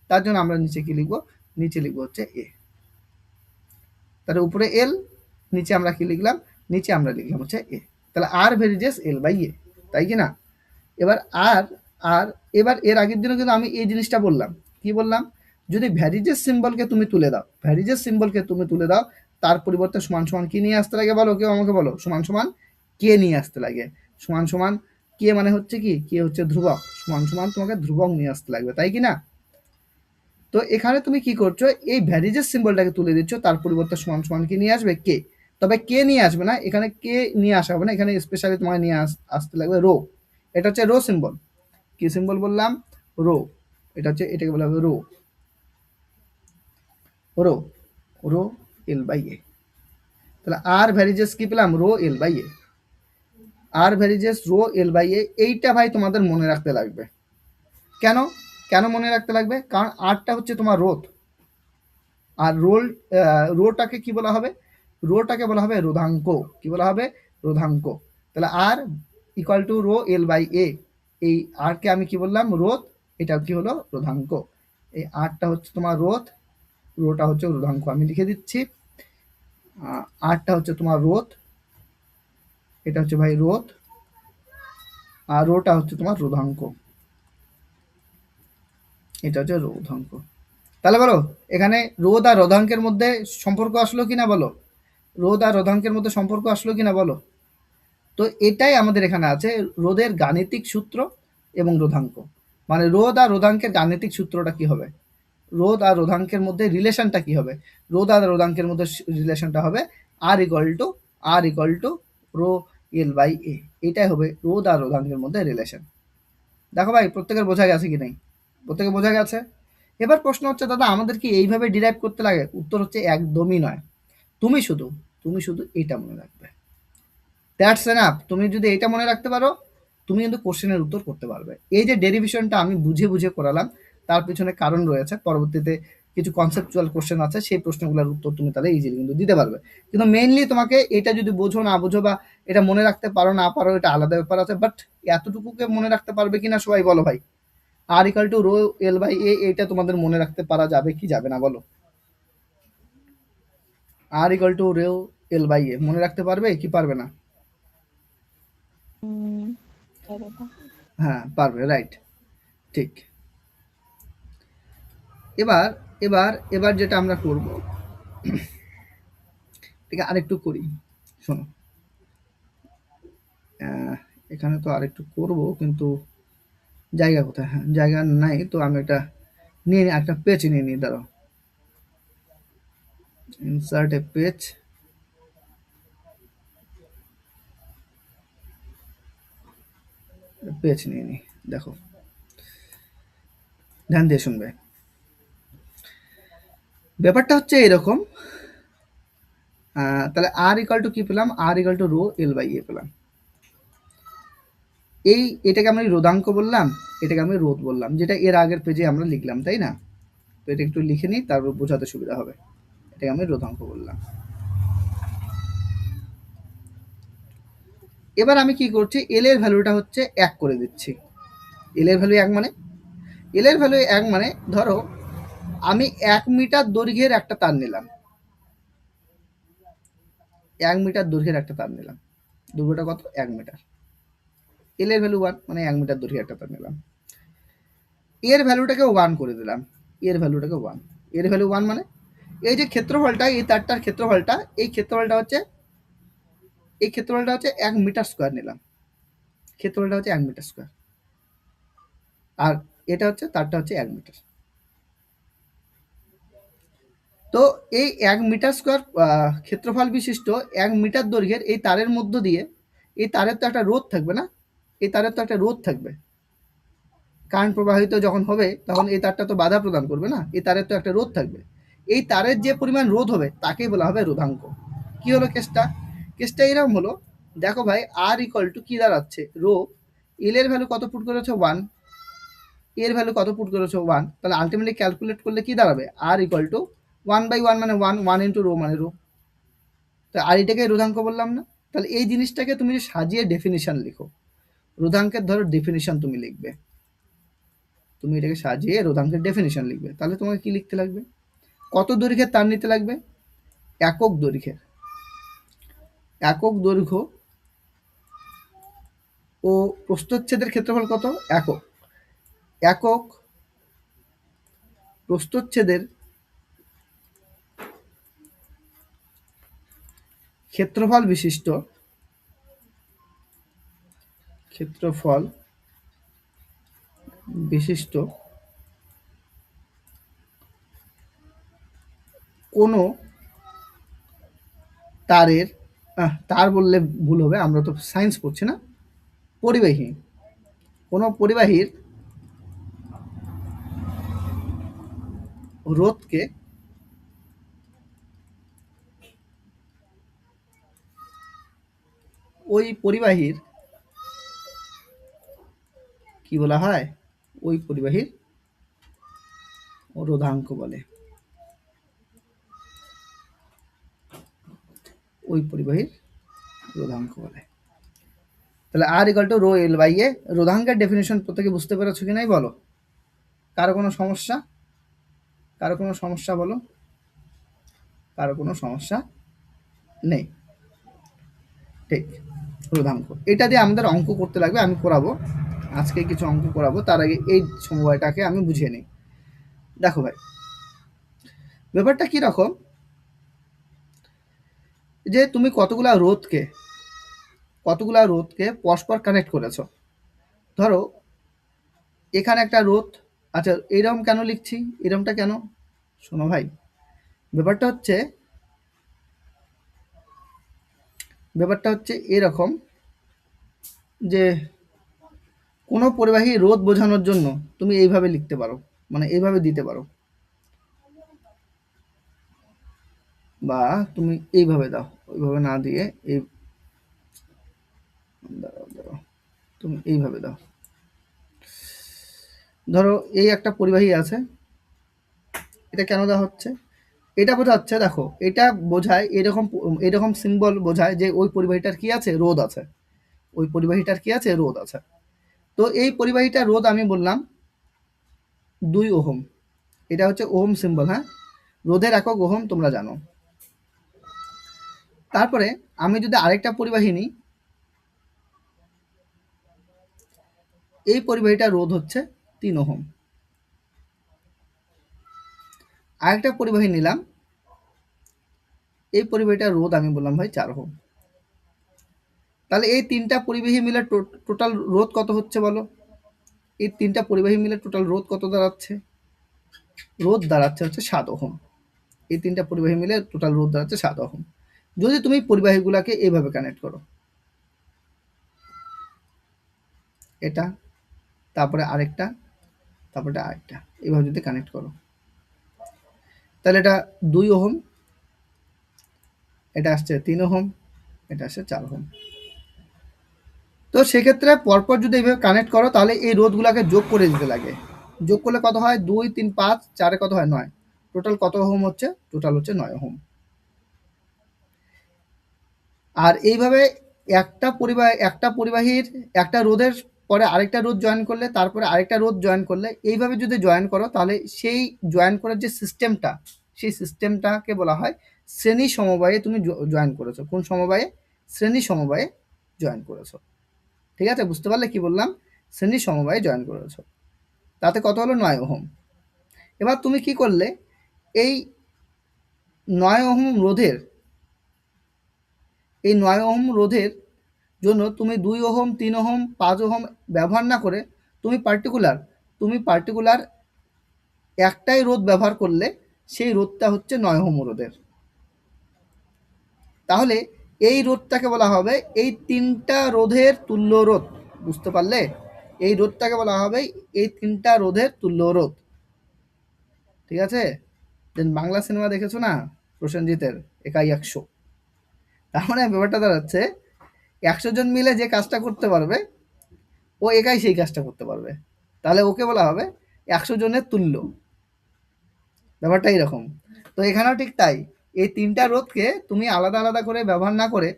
তার জন্য আমরা নিচে কি লিখবো? নিচে লিখবো হচ্ছে এ। তাহলে উপরে এল, নিচে আমরা কি লিখলাম? নিচে আমরা লিখলাম হচ্ছে এ। তাহলে আর ভ্যারিজেস এল বাই এ, তাই কি না? এবার আর আর এবার এর আগের দিনও কিন্তু আমি এই জিনিসটা বললাম, কি বললাম? যদি ভ্যারিজেস সিম্বলকে তুমি তুলে দাও, ভ্যারিজেস সিম্বলকে তুমি তুলে দাও, তার পরিবর্তে সমান সমান কি নিয়ে আসতে লাগে বলো? কেউ আমাকে বলো। সমান সমান কে নিয়ে আসতে লাগে। সমান সমান কে মানে হচ্ছে কি? কে হচ্ছে ধ্রুবক। সমান সমান তোমাকে ধ্রুবক নিয়ে আসতে লাগবে, তাই কি না? তো এখানে তুমি কি করছো? এই ভ্যারিজেস সিম্বলটাকে তুলে দিচ্ছ, তার পরিবর্তে সমান সমান কি নিয়ে আসবে? কে। তবে কে নিয়ে আসবে না, এখানে কে নিয়ে আসা হবে না, এখানে স্পেশালি তোমাকে নিয়ে আসতে লাগবে রো। এটা হচ্ছে রো সিম্বল। কি সিম্বল বললাম? রো। এটা হচ্ছে, এটাকে বলা হবে rho. Rho rho L by A. তাহলে আর ভ্যারিজেস কি পেলাম? Rho L by A. R varies rho L by A, এইটা ভাই তোমাদের মনে রাখতে লাগবে। কেন? কেন মনে রাখতে লাগবে? কারণ আরটা হচ্ছে তোমার রোধ, আর রোটাকে কি বলা হবে? রোটাকে বলা হবে রোধাঙ্ক। কি বলা হবে? রোধাঙ্ক। তাহলে R equal to rho L by A. এই আরকে আমি কি বললাম? রোধ। এটা কি হলো? রোধাঙ্ক। এই আরটা হচ্ছে তোমার রোধ, রোটা হচ্ছে রোধাঙ্ক। আমি লিখে দিচ্ছি, আরটা হচ্ছে তোমার রোধ, এটা হচ্ছে ভাই রোধ, আর রোটা হচ্ছে তোমার রোধাঙ্ক। এটা হচ্ছে রোধাঙ্ক। তাহলে বলো এখানে রোধ আর রোধাঙ্কের মধ্যে সম্পর্ক আসলো কিনা বলো? রোধ আর রোধাঙ্কের মধ্যে সম্পর্ক আসলো কিনা বলো? তো এটাই আমাদের এখানে আছে, রোধের গাণিতিক সূত্র এবং রোধাঙ্ক। মানে রোধ আর রোধাঙ্কের গাণিতিক সূত্রটা কি হবে? রোধ আর রোধাঙ্কের মধ্যে রিলেশনটা কি হবে? রোধ আর রোধাঙ্কের মধ্যে রিলেশনটা হবে R equal to rho L by A. এটাই হবে রোধ আর রোধাঙ্কের মধ্যে রিলেশন। দেখো ভাই প্রত্যেকের বোঝা গেছে কি নাই? প্রত্যেকে বোঝা গেছে? এবার প্রশ্ন হচ্ছে, দাদা আমাদের কি এইভাবে ডিরাইভ করতে লাগে? উত্তর হচ্ছে একদমই নয়। তুমি শুধু এটা মনে রাখবে, দ্যাটস এনাফ। তুমি যদি এটা মনে রাখতে পারো, তুমি কিন্তু কোশ্চেনের উত্তর করতে পারবে। এই যে ডেরিভেশনটা আমি বুঝে বুঝে করালাম, তার পিছনে কারণ রয়েছে। পরবর্তীতে কিছু কনসেপচুয়াল কোশ্চেন আছে, সেই প্রশ্নগুলোর উত্তর তুমি তাহলে ইজিলি কিন্তু দিতে পারবে। কিন্তু মেইনলি তোমাকে এটা যদি বোঝো না বোঝো, বা এটা মনে রাখতে পারো না পারো, এটা আলাদা ব্যাপার আছে। বাট এতটুকুকে মনে রাখতে পারবে কিনা সবাই বলো ভাই? R equal to rho L by A, এটা তোমাদের মনে রাখতে পারা যাবে কি যাবে না বলো? R equal to rho L by A মনে রাখতে পারবে কি পারবে না? হ্যাঁ পারবে, রাইট, ঠিক। এবার এবার এবার যেটা আমরা করব, ঠিক আরেকটু করি, শোনো। এখানে তো আরেকটু করব, কিন্তু জায়গা কোথায়? হ্যাঁ জায়গা নাই, তো আমি এটা নিয়ে নিই, একটা পেজ নিয়ে নিই, দাঁড়াও। ইনসার্ট এ পেজ, পেজ নিয়ে নিই। দেখো ধ্যান দিয়ে শুনবে। ব্যাপারটা হচ্ছে এরকম, তাহলে আর ইকাল টু কি পেলাম? R equal to rho L by A পেলাম। এটাকে আমরা রোধাঙ্ক বললাম, এটাকে আমি রোধ বললাম, যেটা এর আগের পেজে আমরা লিখলাম, তাই না? তো এটা একটু লিখে নিই, তারপর বোঝাতে সুবিধা হবে। এটাকে আমি রোধাঙ্ক বললাম। এবার আমি কি করছি? এল এর ভ্যালুটা হচ্ছে 1 করে দিচ্ছি। এল এর ভ্যালু 1 মানে, এল এর ভ্যালু 1 মানে ধরো আমি 1 মিটার দৈর্ঘ্যের একটা তার নিলাম, 1 মিটার দৈর্ঘ্যের একটা তার নিলাম। দৈর্ঘ্যটা কত? 1 মিটার। এল এর ভ্যালু 1 মানে 1 মিটার দৈর্ঘ্যের একটা তার নিলাম। এর ভ্যালুটাকে 1 করে দিলাম, এর ভ্যালুটাকে 1। এর ভ্যালু 1 মানে এই যে ক্ষেত্রফলটা, এই তারটার ক্ষেত্রফলটা, এই ক্ষেত্রফলটা হচ্ছে 1 মিটার স্কোয়ার নিলাম। ক্ষেত্রফলটা হচ্ছে 1 মিটার স্কোয়ার। আর এটা হচ্ছে তারটা হচ্ছে 1 মিটার। তো এই 1 মিটার স্কোয়ার ক্ষেত্রফল বিশিষ্ট 1 মিটার দৈর্ঘ্যের এই তারের মধ্য দিয়ে, এই তারের তো একটা রোধ থাকবে না, এই তারের তো একটা রোধ থাকবে। কারেন্ট প্রবাহিত যখন হবে তখন এই তারটা তো বাধা প্রদান করবে না, এই তারের তো একটা রোধ থাকবে। এই তারের যে পরিমাণ রোধ হবে তাকেই বলা হবে রোধাঙ্ক। কি হলো কেসটা? কেসটা এরকম হলো, দেখো ভাই আর ইকুয়াল টু কি দাঁড়াচ্ছে, রো এল এর ভ্যালু কত পুট করেছো 1, এর ভ্যালু কত পুট করেছো 1, তাহলে আলটিমেটলি ক্যালকুলেট করলে কি দাঁড়াবে, আর ইকুয়াল টু 1/1 মানে 1, 1 ইন্টু রো মানে রো। তো আর এটাকে রোধাঙ্ক বললাম না? তাহলে এই জিনিসটাকে তুমি সাজিয়ে ডেফিনিশন লিখো, রোধাঙ্কের ধরো ডেফিনিশন তুমি লিখবে, তুমি এটাকে সাজিয়ে রোধাঙ্কের ডেফিনিশন লিখবে, তাহলে তোমাকে কি লিখতে লাগবে, কত দৈর্ঘ্যের তার নিতে লাগবে, একক দৈর্ঘ্যের, একক দৈর্ঘ্য ও প্রস্থচ্ছেদের ক্ষেত্রফল কত, একক, একক প্রস্থচ্ছেদের ক্ষেত্রফল বিশিষ্ট, ক্ষেত্রফল বিশিষ্ট কোনো তারের, তার বললে ভুল হবে, আমরা তো সায়েন্স পড়ছি না, পরিবাহী, কোনো পরিবাহীর রোধকে ওই পরিবাহীর কি বলা হয়, ওই পরিবাহীর রোধাঙ্ক বলে, ওই পরিবাহীর রোধাঙ্ক বলে। তাহলে R equal to rho L by A, রোধাঙ্কের ডেফিনেশন প্রত্যেকে বুঝতে পেরেছো কি নাই বলো, কারো কোনো সমস্যা, কারো কোনো সমস্যা বলো, কারো কোনো সমস্যা নেই, ঠিক, রোধাঙ্ক। এটা দিয়ে আমাদের অঙ্ক করতে লাগবে, আমি করাবো আজকে কিছু অঙ্ক করাবো, তার আগে এই সমবায়টাকে আমি বুঝিয়ে নিই। দেখো ভাই ব্যাপারটা কি রকম, যে তুমি কতগুলা রোধকে পরস্পর কানেক্ট করেছো, ধরো এখানে একটা রোধ, আচ্ছা এরকম কেন লিখছি, এরকমটা কেন, শোনো ভাই, ব্যাপারটা হচ্ছে এরকম, যে কোনো পরিবাহী রোধ বোঝানোর জন্য তুমি এইভাবে লিখতে পারো, মানে এইভাবে দিতে পারো, বা তুমি এইভাবে দাও, ওইভাবে না দিয়ে এই, দাঁড়াও তুমি এইভাবে দাও, ধরো এই একটা পরিবাহী আছে, এটা কেন দেওয়া হচ্ছে, এটা বোঝাচ্ছে, দেখো এটা বোঝায় এরকম, এরকম সিম্বল বোঝায় যে ওই পরিবাহীটার কি আছে, রোধ আছে, ওই পরিবাহীটার কি আছে, রোধ আছে। তো এই পরিবাহীটার রোধ আমি বললাম 2 ওহম, এটা হচ্ছে ওহম সিম্বল, হ্যাঁ, রোধের একক ওহম তোমরা জানো। তারপরে আমি যদি আরেকটা পরিবাহী নিই, এই পরিবাহীটার রোধ হচ্ছে 3 ওহম, আরেকটা পরিবাহী নিলাম, এই পরিবাহীটার রোধ আমি বললাম ভাই 4 ওহম। তাহলে এই তিনটা পরিবাহী মিলে টোটাল রোধ কত হচ্ছে বলো, এই তিনটা পরিবাহী মিলে টোটাল রোধ কত দাঁড়াচ্ছে, রোধ দাঁড়াচ্ছে হচ্ছে 7 ওহম, এই তিনটা পরিবাহী মিলে টোটাল রোধ দাঁড়াচ্ছে 7 ওহম। যদি তুমি পরিবাহীগুলোকে এইভাবে কানেক্ট করো, এটা তারপরে আরেকটা, তারপরে আরেকটা, এইভাবে যদি কানেক্ট করো, তাহলে এটা 2 ওহম, এটা আসছে 3 ওহম, এটা আসছে 4 ওহম। তো সেক্ষেত্রে পরপর যদি এইভাবে কানেক্ট করো তাহলে এই রোধগুলোকে যোগ করে দিতে লাগে, যোগ করলে কত হয়, 2 3 5 4 কত হয় 9, টোটাল কত ওহম হচ্ছে, টোটাল হচ্ছে 9 ওহম। আর এইভাবে একটা পরিবাহীর একটা রোধের পরে আরেকটা রোধ জয়েন করলে, তারপরে আরেকটা রোধ জয়েন করলে, এইভাবে যদি জয়েন করো তাহলে সেই জয়েন করার যে সিস্টেমটা, সেই সিস্টেমটাকে বলা হয় শ্রেণী সমবায়ে তুমি জয়েন করেছো, কোন সমবায়ে, শ্রেণী সমবায়ে জয়েন করেছো, ঠিক আছে, বুঝতে পারলে কি বললাম, শ্রেণী সমবায়ে জয়েন করেছো, তাতে কত হলো 9 ওহম। এবার তুমি কি করলে, এই 9 ওহম রোধের, এই 9 ওহম রোধের জন্য তুমি 2 ওহম 3 ওহম 5 ওহম ব্যবহার না করে তুমি পার্টিকুলার তুমি পার্টিকুলার একটাই রোধ ব্যবহার করলে সেই রোধটা হচ্ছে 9 ওহম রোধের। তাহলে এই রোধটাকে বলা হবে এই 3টা রোধের তুল্য রোধ। বুঝতে পারলে? এই রোধটাকে বলা হবে এই 3টা রোধের তুল্য রোধ। ঠিক আছে? দেন বাংলা সিনেমা দেখেছো না প্রসেনজিতের একাই 100? তার মানে ব্যাপারটা দাঁড়াচ্ছে 100 জন মিলে যে কাজটা করতে পারবে ও একাই সেই কাজটা করতে পারবে, তাহলে ওকে বলা হবে 100 জনের তুল্য। ব্যাপারটা এইরকম। তো এখানেও ঠিক তাই, এই 3টা রোধকে তুমি আলাদা আলাদা করে ব্যবহার না করে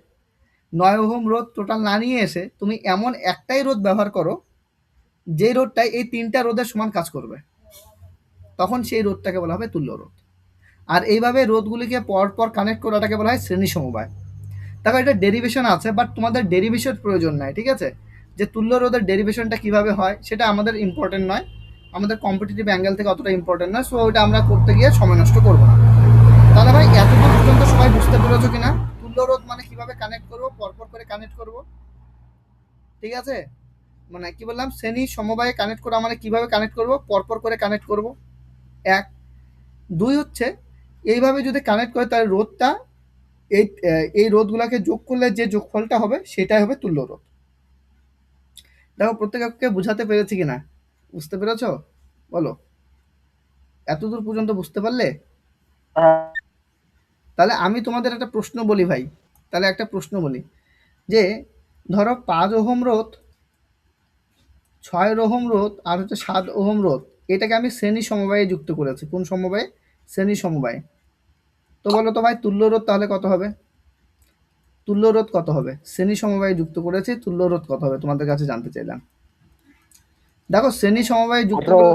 9 ওহম রোধ টোটাল না নিয়ে এসে তুমি এমন একটাই রোধ ব্যবহার করো যে রোধটাই এই 3টা রোধের সমান কাজ করবে, তখন সেই রোধটাকে বলা হবে তুল্য রোধ। আর এইভাবে রোধগুলিকে পরপর কানেক্ট করাটাকে বলা হয় শ্রেণী সমবায়। দেখো এটা ডেরিভেশন আছে, বাট তোমাদের ডেরিভেশন প্রয়োজন নাই। ঠিক আছে? যে তুল্য রোধের ডেরিভেশনটা কিভাবে হয় সেটা আমাদের ইম্পর্টেন্ট নয়, আমাদের কম্পিটিটিভ অ্যাঙ্গেল থেকে অতটা ইম্পর্টেন্ট নয়, সো ওইটা আমরা করতে গিয়ে সময় নষ্ট করবো না। তাহলে ভাই এতদূর পর্যন্ত সবাই বুঝতে পেরেছো কিনা তুল্য রোধ মানে কিভাবে কানেক্ট করবো, পরপর করে কানেক্ট করব? ঠিক আছে? মানে কি বললাম, শ্রেণী সমবায়ে কানেক্ট করা মানে কিভাবে কানেক্ট করব, পরপর করে কানেক্ট করব। এক, দুই হচ্ছে এইভাবে যদি কানেক্ট করে তাহলে রোধটা এই রোধগুলোকে যোগ করলে যে যোগফলটা হবে সেটাই হবে তুল্য রোধ। দেখো প্রত্যেককে বুঝাতে পেরেছি কিনা, বুঝতে পেরেছো? বলো, এতদূর পর্যন্ত বুঝতে পারলে? তাহলে আমি তোমাদের একটা প্রশ্ন বলি ভাই, তাহলে একটা প্রশ্ন বলি যে ধরো 5 ওহম রোধ, 6 ওহম রোধ আর হচ্ছে 7 ওহম রোধ, এটাকে আমি শ্রেণী সমবায়ে যুক্ত করেছি। কোন সমবায়ে? শ্রেণী সমবায়ে। তো বলো তো ভাই তুল্য রোধ তাহলে কত হবে? তুল্য রোধ কত হবে? শ্রেণী সমবায়ে যুক্ত করেছি, তুল্য রোধ কত হবে তোমাদের কাছে জানতে চাইলাম। দেখো শ্রেণী সমবায়ে যুক্ত করলে,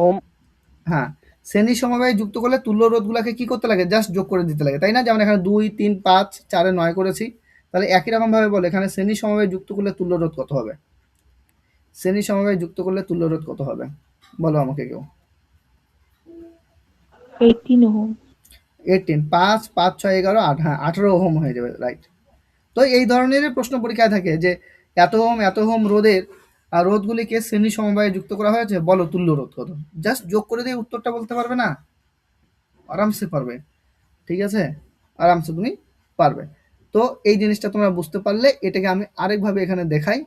হ্যাঁ, শ্রেণী সমবায়ে যুক্ত করলে তুল্য রোধগুলোকে কি করতে লাগে? জাস্ট যোগ করে দিতে লাগে, তাই না? যেমন এখানে 2, 3, 5, 4 9 করেছি। তাহলে একই রকম ভাবে বলে এখানে শ্রেণী সমবায়ে যুক্ত করলে তুল্য রোধ কত হবে? শ্রেণী সমবায়ে যুক্ত করলে তুল্য রোধ কত হবে বলো আমাকে কেউ। 18 ওহম। 18, 5, 5, 6, 11, 8, হ্যাঁ 18 ওহম হয়ে যাবে, রাইট। তো এই ধরনের প্রশ্ন পরীক্ষায় থাকে যে এত ওহম রোধের রোধগুলিকে শ্রেণী সমবায়ে যুক্ত করা হয়েছে, বলো তুল্য রোধ কত? জাস্ট যোগ করে দিয়ে উত্তরটা বলতে পারবে না? আরামসে পারবে। ঠিক আছে? আরামসে তুমি পারবে। তো এই জিনিসটা তোমরা বুঝতে পারলে এটাকে আমি আরেকভাবে এখানে দেখাই।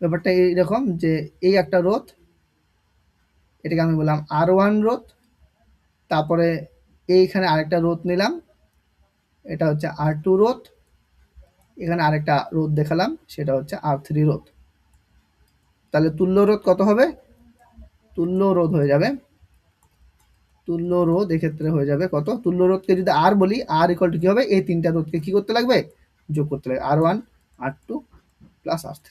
ব্যাপারটা এইরকম যে এই একটা রোধ, এটাকে আমি বললাম R1 রোধ, তারপরে এইখানে আরেকটা রোধ নিলাম, এটা হচ্ছে R2 রোধ, এখানে আরেকটা রোধ দেখালাম সেটা হচ্ছে R3 রোধ। তাহলে তুল্য রোধ কত হবে? তুল্য রোধ হয়ে যাবে, তুল্য রোধ এক্ষেত্রে হয়ে যাবে কত? তুল্য রোধকে যদি আর বলি, আর ইকুয়াল টু কি হবে? এই 3টা রোধকে কি করতে লাগবে? যোগ করতে লাগবে, R1 R2 প্লাস R3।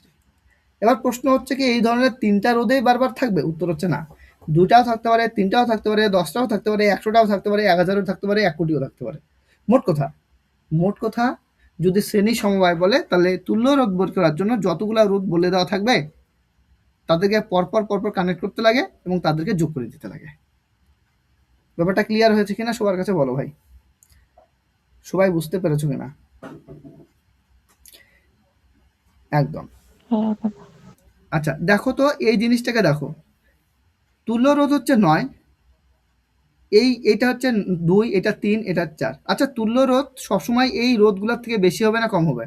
এবার প্রশ্ন হচ্ছে কি এই ধরনের 3টা রোধেই বারবার থাকবে? উত্তর হচ্ছে না। 2টাও থাকতে পারে, 3টাও থাকতে পারে, 10টাও থাকতে পারে, 100টাও থাকতে পারে, 1000ও থাকতে পারে, 1 কোটিও থাকতে পারে। মোট কথা যদি শ্রেণী সমবায় বলে তাহলে তুল্য রোধ বের করার জন্য যতগুলা রোধ বলে দেওয়া থাকবে তাদেরকে পরপর কানেক্ট করতে লাগে এবং তাদেরকে যোগ করে দিতে লাগে। ব্যাপারটা ক্লিয়ার হয়েছে কিনা সবার কাছে বলো ভাই, সবাই বুঝতে পেরেছো কিনা? একদম। আচ্ছা দেখো তো এই জিনিসটাকে দেখো, তুল্য রোধ হচ্ছে 9, এইটা হচ্ছে 2, এটা 3, এটা 4। আচ্ছা তুল্য রোধ সবসময় এই রোধগুলোর থেকে বেশি হবে না কম হবে?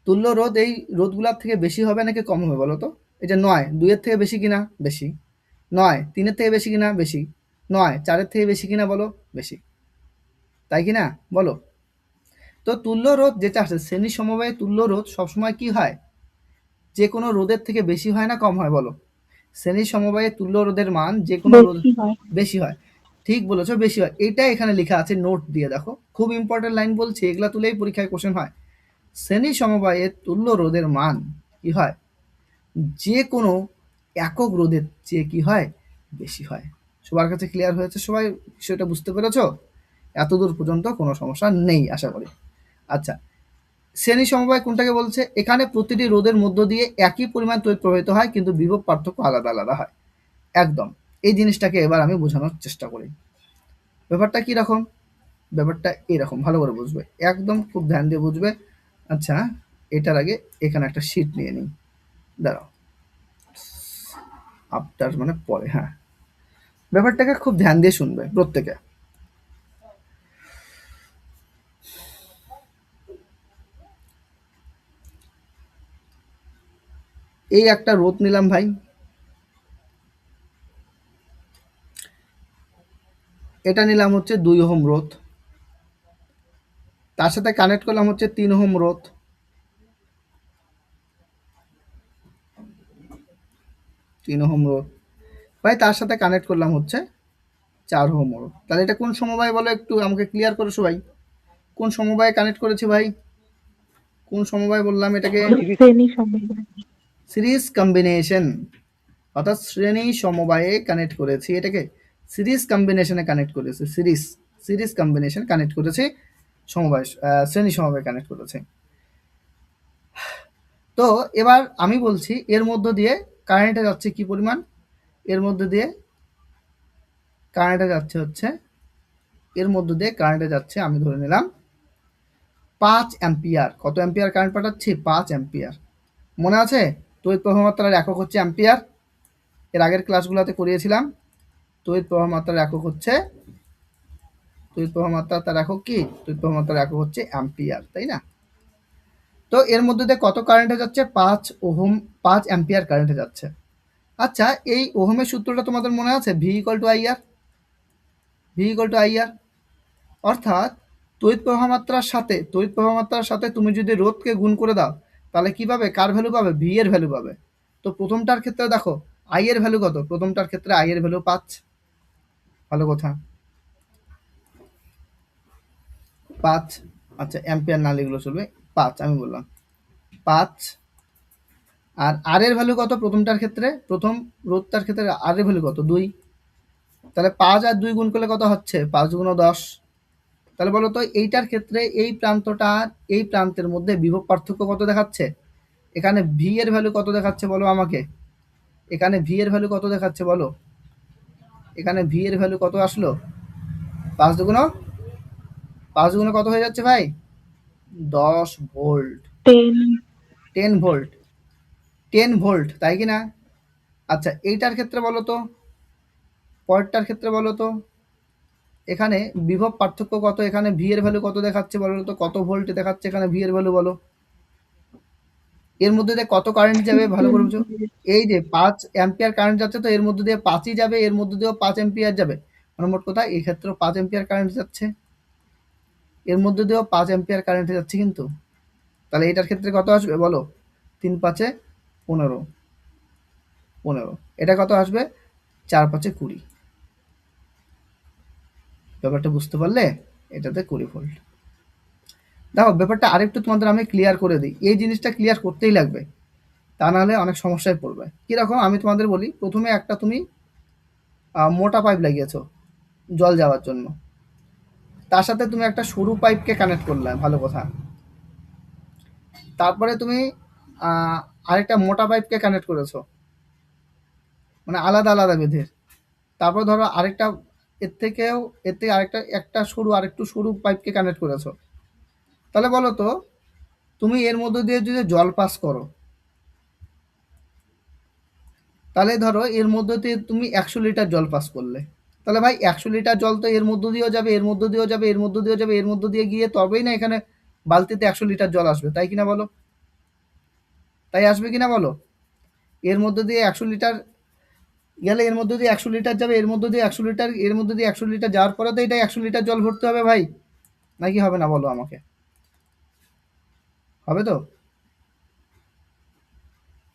তুল্য রোধ এই রোধগুলোর থেকে বেশি হবে নাকি কম হবে বলো তো? এই যে 9 2 এর থেকে বেশি কিনা? বেশি। 9 3 এর থেকে বেশি কিনা? বেশি। 9 4 এর থেকে বেশি কিনা? বলো, বেশি। তাই কিনা বলো? তো তুল্য রোধ যেটা আছে শ্রেণী সমবায়ে তুল্য রোধ সবসময় কি হয়? যে কোনো রোধের থেকে বেশি হয় না কম হয় বলো? শ্রেণী সমবায়ে তুল্য রোধের মান যে কোনো রোধ বেশি হয়। ঠিক বলেছো, বেশি হয়। এটা এখানে লেখা আছে, নোট দিয়ে দেখো, খুব ইম্পর্টেন্ট লাইন বলছি, এগুলা তুলেই পরীক্ষায় কোশ্চেন হয়। শ্রেণী সমবায়ে তুল্য রোধের মান কি হয়? যে কোনো একক রোধের চেয়ে কি হয়? বেশি হয়। সবার কাছে ক্লিয়ার হয়েছে? সবাই বিষয়টা বুঝতে পেরেছো? এতদূর পর্যন্ত কোনো সমস্যা নেই আশা করি। আচ্ছা, শ্রেণী সমবায় কোনটাকে বলছে? এখানে প্রতিটি রোধের মধ্য দিয়ে একই পরিমাণ তড়িৎ প্রবাহিত হয় কিন্তু বিভব পার্থক্য আলাদা আলাদা হয়। একদম। এই জিনিসটাকে এবার আমি বোঝানোর চেষ্টা করি। ব্যাপারটা কি রকম? ব্যাপারটা এরকম, ভালো করে বুঝবে, একদম খুব ধ্যান দিয়ে বুঝবে। আচ্ছা এটার আগে এখানে একটা শীট নিয়ে নিই, দাঁড়াও। আফটার মানে পরে, হ্যাঁ। ব্যাপারটাকে খুব ধ্যান দিয়ে শুনবে প্রত্যেকে। এই একটা রোধ নিলাম ভাই, এটা নিলাম হচ্ছে 2 ওহম রোধ, তার সাথে কানেক্ট করলাম হচ্ছে 3 ওহম রোধ, 3 ওহম রোধ ভাই, তার সাথে কানেক্ট করলাম হচ্ছে 4 ওহম রোধ। তাহলে এটা কোন সমবায় বলো, একটু আমাকে ক্লিয়ার করো সবাই, কোন সমবায়ে কানেক্ট করেছি ভাই? কোন সমবায় বললাম এটাকে? শ্রেণী সমবায়। সিরিজ কম্বিনেশন, অর্থাৎ শ্রেণী সমবায়ে কানেক্ট করেছি এটাকে, সিরিজ কম্বিনেশনে কানেক্ট করেছে, সিরিজ কম্বিনেশন কানেক্ট করেছে, সমবায় শ্রেণী সমবায় কানেক্ট করেছে। তো এবার আমি বলছি এর মধ্য দিয়ে কারেন্টে যাচ্ছে কি পরিমাণ, এর মধ্যে দিয়ে কারেন্টে যাচ্ছে হচ্ছে, এর মধ্য দিয়ে কারেন্টে যাচ্ছে আমি ধরে নিলাম 5 অ্যাম্পিয়ার। কত অ্যাম্পিয়ার কারেন্ট পাঠাচ্ছি? 5 অ্যাম্পিয়ার। মনে আছে তড়িৎ প্রবাহ মাত্রার একক হচ্ছে অ্যাম্পিয়ার, এর আগের ক্লাসগুলোতে করিয়েছিলাম। তড়িৎ প্রবাহ মাত্রার একক হচ্ছে, তড়িৎ প্রবাহ মাত্রা তার একক কি? তড়িৎ প্রবাহ মাত্রার একক হচ্ছে অ্যাম্পিয়ার, তাই না? তো এর মধ্যে দিয়ে কত কারেন্টে যাচ্ছে? 5 ওহম, 5 অ্যাম্পিয়ার কারেন্টে যাচ্ছে। আচ্ছা, এই ওহমের সূত্রটা তোমাদের মনে আছে? V equal two IR, V equal two IR, অর্থাৎ তড়িৎ প্রবাহ মাত্রার সাথে, তড়িৎ প্রবাহ মাত্রার সাথে তুমি যদি রোধকে গুণ করে দাও তাহলে কি পাবে? কার ভ্যালু পাবে? ভি এর ভ্যালু পাবে। তো প্রথমটার ক্ষেত্রে দেখো আই এর ভ্যালু কত? প্রথমটার ক্ষেত্রে আই এর ভ্যালু 5, ভালো কথা, 5। আচ্ছা, অ্যাম্পিয়ার না লিখলেও চলবে, 5 আমি বললাম 5। আর আর এর ভ্যালু কত প্রথমটার ক্ষেত্রে? প্রথম রোধটার ক্ষেত্রে আর এর ভ্যালু কত? 2। তাহলে 5 আর 2 গুণ করলে কত হচ্ছে? 5 গুণ 10। তাহলে বলো তো এইটার ক্ষেত্রে এই প্রান্তটা এই প্রান্তের মধ্যে বিভব পার্থক্য কত দেখাচ্ছে? এখানে ভি এর ভ্যালু কত দেখাচ্ছে বলো আমাকে? এখানে ভি এর ভ্যালু কত দেখাচ্ছে বলো? এখানে ভি এর ভ্যালু কত আসলো? 5 দুগুণ, 5 দুগুণ কত হয়ে যাচ্ছে ভাই? 10 ভোল্ট, 10 ভোল্ট, 10 ভোল্ট, তাই কি না? আচ্ছা, এইটার ক্ষেত্রে বলো তো, পরেরটার ক্ষেত্রে বলো তো, এখানে বিভব পার্থক্য কত? এখানে ভি এর ভ্যালু কত দেখাচ্ছে বলো তো? কত ভোল্ট দেখাচ্ছে এখানে ভি এর ভ্যালু বলো? এর মধ্যে দিয়ে কত কারেন্ট যাবে ভালো করে বুঝো। এই যে 5 অ্যাম্পিয়ার কারেন্ট যাচ্ছে, তো এর মধ্যে দিয়ে 5ই যাবে, এর মধ্যে দিয়েও 5 অ্যাম্পিয়ার যাবে, মানে মোট কথা এই ক্ষেত্রেও 5 অ্যাম্পিয়ার কারেন্ট যাচ্ছে, এর মধ্যে দিয়েও 5 অ্যাম্পিয়ার কারেন্ট যাচ্ছে কিন্তু। তাহলে এটার ক্ষেত্রে কত আসবে বলো? 3 5 15, 15। এটা কত আসবে? 4 5 20। ব্যাপারটা বুঝতে পারলে? এটাতে 20 ভোল্ট। দেখো ব্যাপারটা আরেকটু তোমাদের আমি ক্লিয়ার করে দিই, এই জিনিসটা ক্লিয়ার করতেই লাগবে, তা নাহলে অনেক সমস্যায় পড়বে। কীরকম আমি তোমাদের বলি, প্রথমে একটা তুমি মোটা পাইপ লাগিয়েছো জল যাওয়ার জন্য, তার সাথে তুমি একটা সরু পাইপকে কানেক্ট করলে, ভালো কথা। তারপরে তুমি আহ, আরেকটা মোটা পাইপকে কানেক্ট করেছো, মানে আলাদা আলাদা বেঁধে। তারপর ধরো আরেকটা এর থেকে আরেকটা একটা সরু আরেকটু সরু পাইপকে কানেক্ট করেছো। তাহলে বলো তো তুমি এর মধ্যে দিয়ে যদি জল পাস করো, তাহলে ধরো এর মধ্যে দিয়ে তুমি 100 লিটার জল পাস করলে, তাহলে ভাই 100 লিটার জল তো এর মধ্য দিয়েও যাবে, এর মধ্য দিয়েও যাবে, এর মধ্য দিয়েও যাবে, এর মধ্য দিয়ে গিয়ে তবেই না এখানে বালতিতে 100 লিটার জল আসবে, তাই কিনা বলো? তাই আসবে কিনা বলো? এর মধ্য দিয়ে 100 লিটার গেলে এর মধ্যে দিয়ে 100 লিটার যাবে, এর মধ্যে দিয়ে 100 লিটার, এর মধ্যে দিয়ে 100 লিটার যাওয়ার পরে তো এটা 100 লিটার জল ভরতে হবে ভাই, নাকি হবে না বলো আমাকে? হবে তো?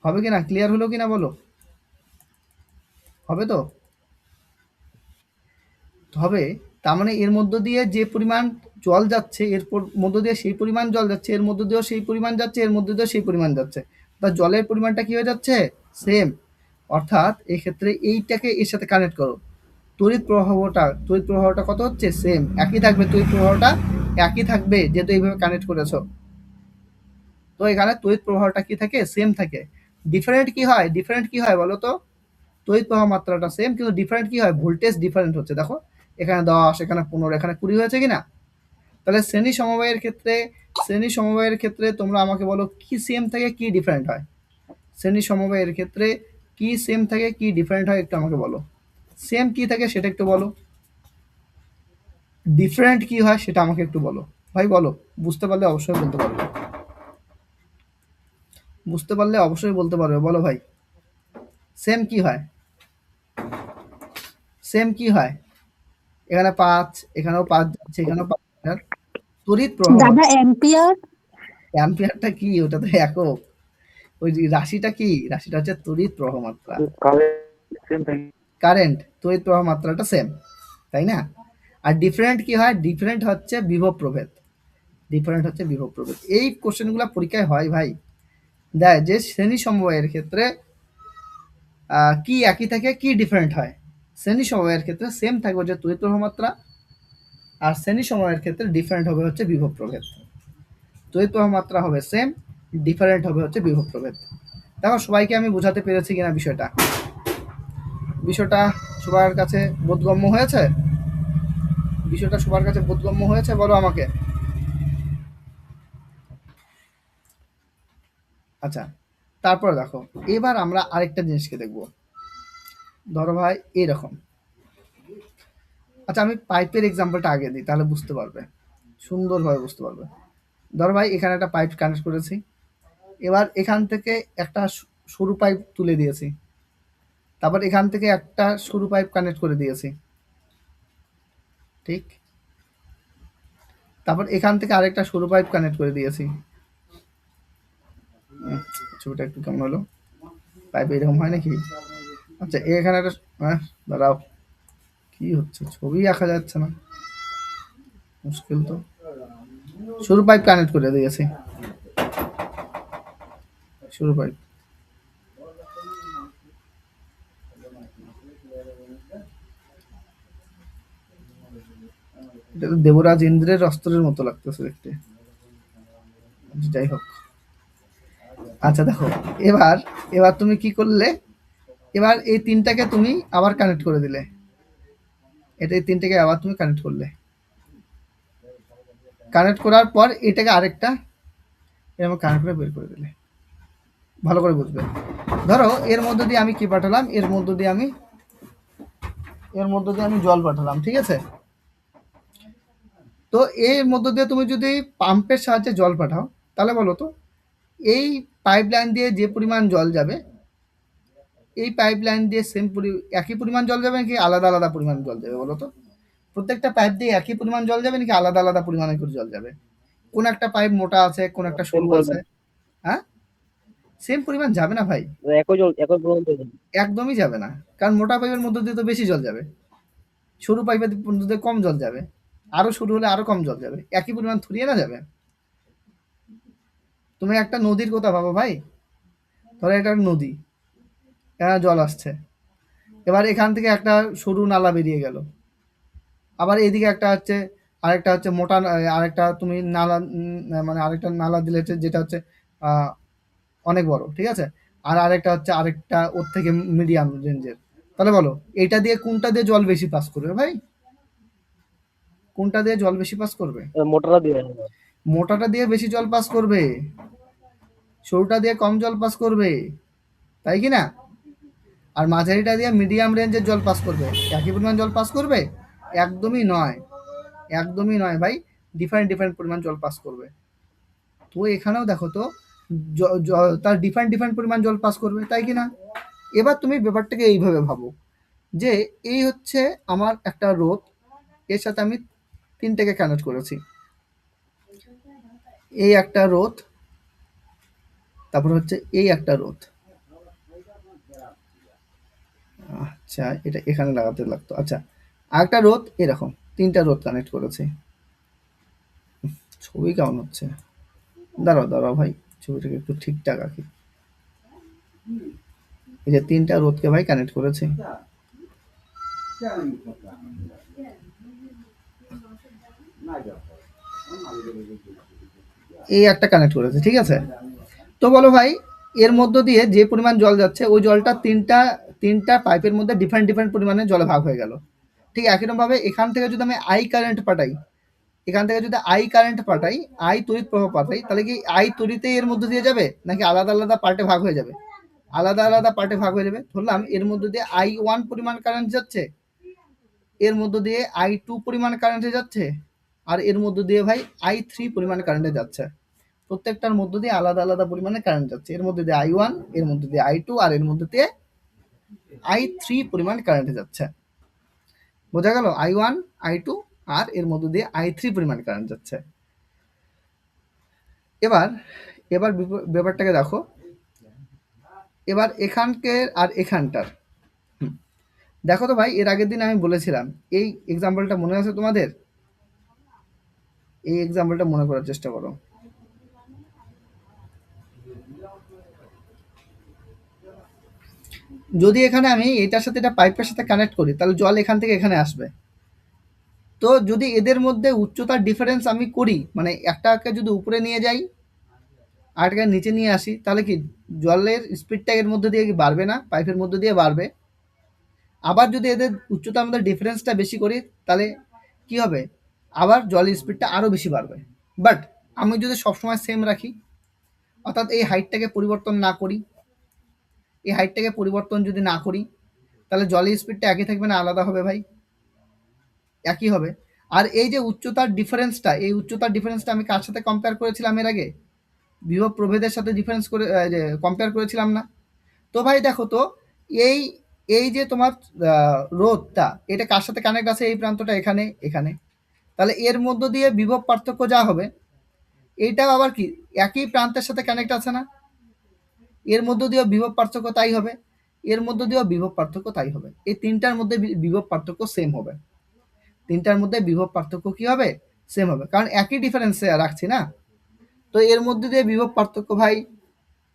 হবে কি না? ক্লিয়ার হলো কি না বলো? হবে তো? হবে। তার মানে এর মধ্য দিয়ে যে পরিমাণ জল যাচ্ছে, মধ্য দিয়ে সেই পরিমাণ জল যাচ্ছে, এর মধ্য দিয়েও সেই পরিমাণ যাচ্ছে, এর মধ্য দিয়েও সেই পরিমাণ যাচ্ছে, তা জলের পরিমাণটা কি হয়ে যাচ্ছে? সেম। অর্থাৎ এই ক্ষেত্রে এইটাকে এর সাথে কানেক্ট করো, তড়িৎ প্রবাহটা কত হচ্ছে? সেম, একই থাকবে, তড়িৎ প্রবাহটা একই থাকবে যেহেতু এইভাবে কানেক্ট করেছো। তো এখানে তড়িৎ প্রবাহটা কি থাকে? সেম থাকে। ডিফারেন্ট কি হয়? ডিফারেন্ট কি হয় বলো তো? তড়িৎ প্রবাহ মাত্রাটা সেম, কিন্তু ডিফারেন্ট কি হয়? ভোল্টেজ ডিফারেন্ট হচ্ছে। দেখো এখানে 10, এখানে 15, এখানে 20 হয়েছে কিনা? তাহলে শ্রেণী সমবায়ের ক্ষেত্রে তোমরা আমাকে বলো কি সেম থাকে, কি ডিফারেন্ট হয়? শ্রেণী সমবায়ের ক্ষেত্রে কি সেম থাকে কি ডিফারেন্ট হয় একটু আমাকে বলো। সেম কি থাকে সেটা একটু বলো, ডিফারেন্ট কি হয় সেটা আমাকে একটু বলো ভাই, বলো। বুঝতে পারলে অবশ্যই বলতে পারবে, বুঝতে পারলে অবশ্যই বলতে পারবে, বলো ভাই। সেম কি হয়, সেম কি হয়? এখানে 5, এখানেও 5 যাচ্ছে, এখানেও 5 যাচ্ছে। তড়িৎ প্রবাহ দাদা হচ্ছে। অ্যাম্পিয়ার। অ্যাম্পিয়ারটা কি? ওটা তো একক। ওই যে রাশিটা কি? রাশিটা হচ্ছে তড়িৎ প্রবাহ মাত্রা। কারেন্ট, তড়িৎ প্রবাহ মাত্রাটা সেম, তাই না? আর ডিফারেন্ট কি হয়? ডিফারেন্ট হচ্ছে বিভব প্রভেদ। ডিফারেন্ট হচ্ছে বিভব প্রভেদ। এই কোশ্চেনগুলো পরীক্ষায় হয় ভাই। দেয় যে শ্রেণী সমবায়ের ক্ষেত্রে কি একই থাকে কি ডিফারেন্ট হয়। শ্রেণী সমবায়ের ক্ষেত্রে সেম থাকবে যে তড়িৎ প্রবাহ মাত্রা, আর শ্রেণী সমবায়ের ক্ষেত্রে ডিফারেন্ট হবে হচ্ছে বিভব প্রভেদ। তড়িৎ প্রবাহ মাত্রা হবে সেম, ডিফারেন্ট হবে হচ্ছে বিভব প্রভেদ। দেখো সবাইকে আমি বোঝাতে পেরেছি কিনা বিষয়টা, বিষয়টা সবার কাছে বোধগম্য হয়েছে? বিষয়টা সবার কাছে বোধগম্য হয়েছে বলো আমাকে। আচ্ছা, তারপর দেখো, এবার আমরা আরেকটা জিনিসকে দেখব। ধরো ভাই এরকম, আচ্ছা আমি পাইপের এক্সাম্পলটা আগে দিই তাহলে বুঝতে পারবে, সুন্দরভাবে বুঝতে পারবে। ধরো ভাই এখানে একটা পাইপ কানেক্ট করেছি, এবার এখান থেকে একটা সরু পাইপ তুলে দিয়েছি, তারপর এখান থেকে একটা সরু পাইপ কানেক্ট করে দিয়েছি, ঠিক? তারপর এখান থেকে আরেকটা সরু পাইপ কানেক্ট করে দিয়েছি। ছবিটা একটু কেমন হলো? পাইপ এরকম হয় নাকি? আচ্ছা এখানে একটা, দাঁড়াও, কি হচ্ছে, ছবি আঁকা যাচ্ছে না, মুশকিল তো। সরু পাইপ কানেক্ট করে দিয়েছি, সরু পাইপ। এটা তো দেবরাজ ইন্দ্রের অস্ত্রের মতো লাগতেছে দেখতে, যাই হোক। আচ্ছা দেখো, এবার এবার তুমি কি করলে, এবার এই তিনটাকে তুমি আবার কানেক্ট করে দিলে, এটা এই তিনটাকে আবার তুমি কানেক্ট করলে, কানেক্ট করার পর এটাকে আরেকটা এরকম কানেক্ট করে বের করে দিলে। ভালো করে বুঝবে। ধরো এর মধ্য দিয়ে আমি কি পাঠালাম, এর মধ্য দিয়ে আমি জল পাঠালাম, ঠিক আছে? তো এর মধ্য দিয়ে তুমি যদি পাম্পের সাহায্যে জল পাঠাও, তাহলে বলো তো এই পাইপ লাইন দিয়ে যে পরিমাণ জল যাবে, এই পাইপ লাইন দিয়ে একই পরিমাণ জল যাবে নাকি আলাদা আলাদা পরিমাণ জল যাবে বলো তো? প্রত্যেকটা পাইপ দিয়ে একই পরিমাণ জল যাবে নাকি আলাদা আলাদা পরিমাণে করে জল যাবে? কোন একটা পাইপ মোটা আছে, কোন একটা সরু আছে? হ্যাঁ, সেম পরিমাণ যাবে না ভাই, একদমই যাবে না। কারণ মোটা পাইপের মধ্য দিয়ে তো বেশি জল যাবে, সরু পাইপের মধ্য দিয়ে কম জল যাবে, আরো সরু হলে আরো কম জল যাবে, একই পরিমাণ থুরিয়ে না যাবে। তুমি একটা নদীর কথা ভাবো ভাই, ধরো এটা একটা নদী, এখানে জল আসছে, এবার এখান থেকে একটা সরু নালা বেরিয়ে গেল, আবার এদিকে একটা হচ্ছে, আরেকটা হচ্ছে মোটা আরেকটা তুমি নালা, মানে আরেকটা নালা দিলে যেটা হচ্ছে আহ, অনেক বড়, ঠিক আছে? আর আরেকটা হচ্ছে আরেকটা ওর থেকে মিডিয়াম রেঞ্জের। তাহলে বলো এটা দিয়ে কোনটা দিয়ে জল বেশি পাস করবে ভাই? কোনটা দিয়ে জল বেশি পাস করবে? মোটাটা দিয়ে বেশি জল পাস করবে, সরুটা দিয়ে কম জল পাস করবে, তাই কি না? আর মাঝারিটা দিয়ে মিডিয়াম রেঞ্জের জল পাস করবে, একই পরিমাণ জল পাস করবে? একদমই নয়, একদমই নয় ভাই, ডিফারেন্ট ডিফারেন্ট পরিমাণ জল পাস করবে। তো এখানেও দেখো তো, তার ডিফারেন্ট ডিফারেন্ট পরিমাণ জল পাস করবে, তাই কি না? এবার তুমি ব্যাপারটাকে এইভাবে ভাবো যে এই হচ্ছে আমার একটা রোধ, এর সাথে আমি তিনটাকে কানেক্ট করেছি, এই একটা রোধ, তারপর হচ্ছে এই একটা রোধ। আচ্ছা এটা এখানে লাগাতে লাগতো, আচ্ছা আরেকটা রোধ, এরকম তিনটা রোধ কানেক্ট করেছি। ছবি কেমন হচ্ছে? দাঁড়াও দাঁড়াও ভাই, ছবিটাকে একটু ঠিকঠাক আঁকি। এই যে তিনটা রোধকে ভাই কানেক্ট করেছি, এই একটা কানেক্ট করেছে, ঠিক আছে? তো বলো ভাই, এর মধ্য দিয়ে যে পরিমাণ জল যাচ্ছে ওই জলটা তিনটা তিনটা পাইপের মধ্যে ডিফারেন্ট ডিফারেন্ট পরিমাণে জলে ভাগ হয়ে গেল। ঠিক একইরকম ভাবে এখান থেকে যদি আমি আই কারেন্ট পাঠাই, এখান থেকে যদি আই কারেন্ট পাঠাই, আই তড়িৎ প্রবাহ পাঠাই, তাহলে কি আই তড়িতে এর মধ্যে দিয়ে যাবে নাকি আলাদা আলাদা পার্টে ভাগ হয়ে যাবে? আলাদা আলাদা পার্টে ভাগ হয়ে যাবে। ধরলাম এর মধ্যে দিয়ে I1 পরিমাণ কারেন্ট যাচ্ছে, এর মধ্য দিয়ে I2 পরিমাণ কারেন্টে যাচ্ছে, আর এর মধ্য দিয়ে ভাই I3 পরিমাণ কারেন্টে যাচ্ছে। প্রত্যেকটার মধ্য দিয়ে আলাদা আলাদা পরিমাণে কারেন্ট যাচ্ছে। এর মধ্যে দিয়ে I1, এর মধ্যে দিয়ে I2, আর এর মধ্যে দিয়ে I3 পরিমাণ কারেন্টে যাচ্ছে। বোঝা গেল? I1, I2 আর এর মধ্য দিয়ে I3 পরিমাণ কারেন্ট যাচ্ছে। এবার এবার ব্যাপারটাকে দেখো, এবার এখানকার আর এখানটার দেখো তো ভাই, এর আগের দিন আমি বলেছিলাম, এই এক্সাম্পলটা মনে আছে তোমাদের? এই এক্সাম্পলটা মনে করার চেষ্টা করো। যদি এখানে আমি এটার সাথে এটা পাইপের সাথে কানেক্ট করি, তাহলে জল এখান থেকে এখানে আসবে। তো যদি এদের মধ্যে উচ্চতার ডিফারেন্স আমি করি, মানে একটাকে যদি উপরে নিয়ে যাই আর একটাকে নিচে নিয়ে আসি, তাহলে কি জলের স্পিডটা এর মধ্যে দিয়ে কি বাড়বে না? পাইপের মধ্যে দিয়ে বাড়বে। আবার যদি এদের উচ্চতার মধ্যে ডিফারেন্সটা বেশি করি, তাহলে কি হবে? আবার জলের স্পিডটা আরও বেশি বাড়বে। বাট আমি যদি সবসময় সেম রাখি, অর্থাৎ এই হাইটটাকে পরিবর্তন না করি, এই হাইটটাকে পরিবর্তন যদি না করি, তাহলে জলের স্পিডটা একই থাকবে না আলাদা হবে ভাই? একই হবে। আর এই যে উচ্চতার ডিফারেন্সটা, এই উচ্চতার ডিফারেন্সটা আমি কার সাথে কম্পেয়ার করেছিলাম এর আগে? বিভব প্রভেদের সাথে ডিফারেন্স করে যে কম্পেয়ার করেছিলাম না? তো ভাই দেখো তো, এই এই যে তোমার রোধটা, এটা কার সাথে কানেক্ট আছে? এই প্রান্তটা এখানে, এখানে। তাহলে এর মধ্য দিয়ে বিভব পার্থক্য যা হবে, এইটাও আবার কি একই প্রান্তের সাথে কানেক্ট আছে না? এর মধ্য দিয়েও বিভব পার্থক্য তাই হবে, এর মধ্য দিয়েও বিভব পার্থক্য তাই হবে। এই তিনটার মধ্যে বিভব পার্থক্য সেম হবে। তিনটার মধ্যে বিভব পার্থক্য কি হবে? সেম হবে, কারণ একই ডিফারেন্সে রাখছি না। তো এর মধ্যে দিয়ে বিভব পার্থক্য ভাই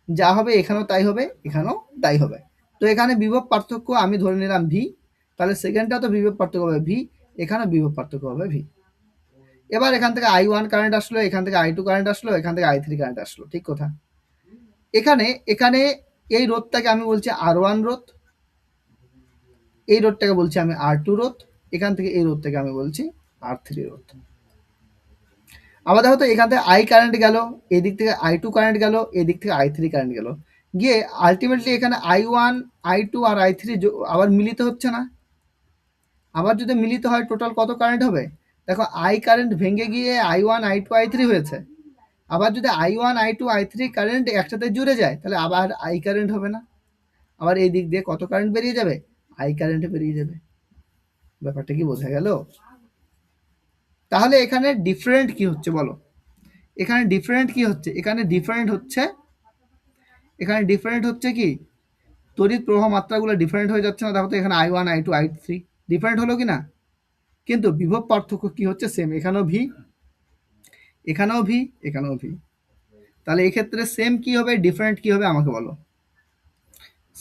যা হবে, এখানেও তাই হবে, এখানেও তাই হবে। তো এখানে বিভব পার্থক্য আমি ধরে নিলাম ভি, তাহলে সেকেন্ডটা তো বিভব পার্থক্য হবে ভি, এখানে বিভব পার্থক্য হবে ভি। এবার এখান থেকে I1 কারেন্ট আসলো, এখান থেকে I2 কারেন্ট আসলো, এখান থেকে I3 কারেন্ট আসলো, ঠিক কথা। এখানে এখানে এই রোধটাকে আমি বলছি R1 রোধ, এই রোধটাকে বলছি আমি R2 রোধ, এখান থেকে এই রোধটাকে আমি বলছি R3 রোধ। আবার দেখো তো, এখান থেকে I কারেন্ট গেল, এদিক থেকে I2 কারেন্ট গেল, এদিক থেকে I3 কারেন্ট গেল, গিয়ে আলটিমেটলি এখানে I1, I2 আর I3 আবার মিলিত হচ্ছে না? আবার যদি মিলিত হয়, টোটাল কত কারেন্ট হবে? দেখো, I কারেন্ট ভেঙে গিয়ে I1, I2, I3 হয়েছে। আবার যদি I1, I2, I3 কারেন্ট একসাথে জুড়ে যায়, তাহলে আবার I কারেন্ট হবে না? আবার এই দিক দিয়ে কত কারেন্ট বেরিয়ে যাবে? I কারেন্ট বেরিয়ে যাবে। ব্যাপারটা কি বোঝা গেল? তাহলে এখানে ডিফারেন্ট কি হচ্ছে বলো? এখানে ডিফারেন্ট কি হচ্ছে? এখানে ডিফারেন্ট হচ্ছে কি, তড়িৎ প্রবাহ মাত্রাগুলো ডিফারেন্ট হয়ে যাচ্ছে না? দেখো তো, এখানে I1, I2, I3 ডিফারেন্ট হলো কি না? কিন্তু বিভব পার্থক্য কি হচ্ছে? সেম। এখানেও ভি, এখানেও ভি, এখানেও ভি। তাহলে এক্ষেত্রে সেম কি হবে, ডিফারেন্ট কি হবে আমাকে বলো?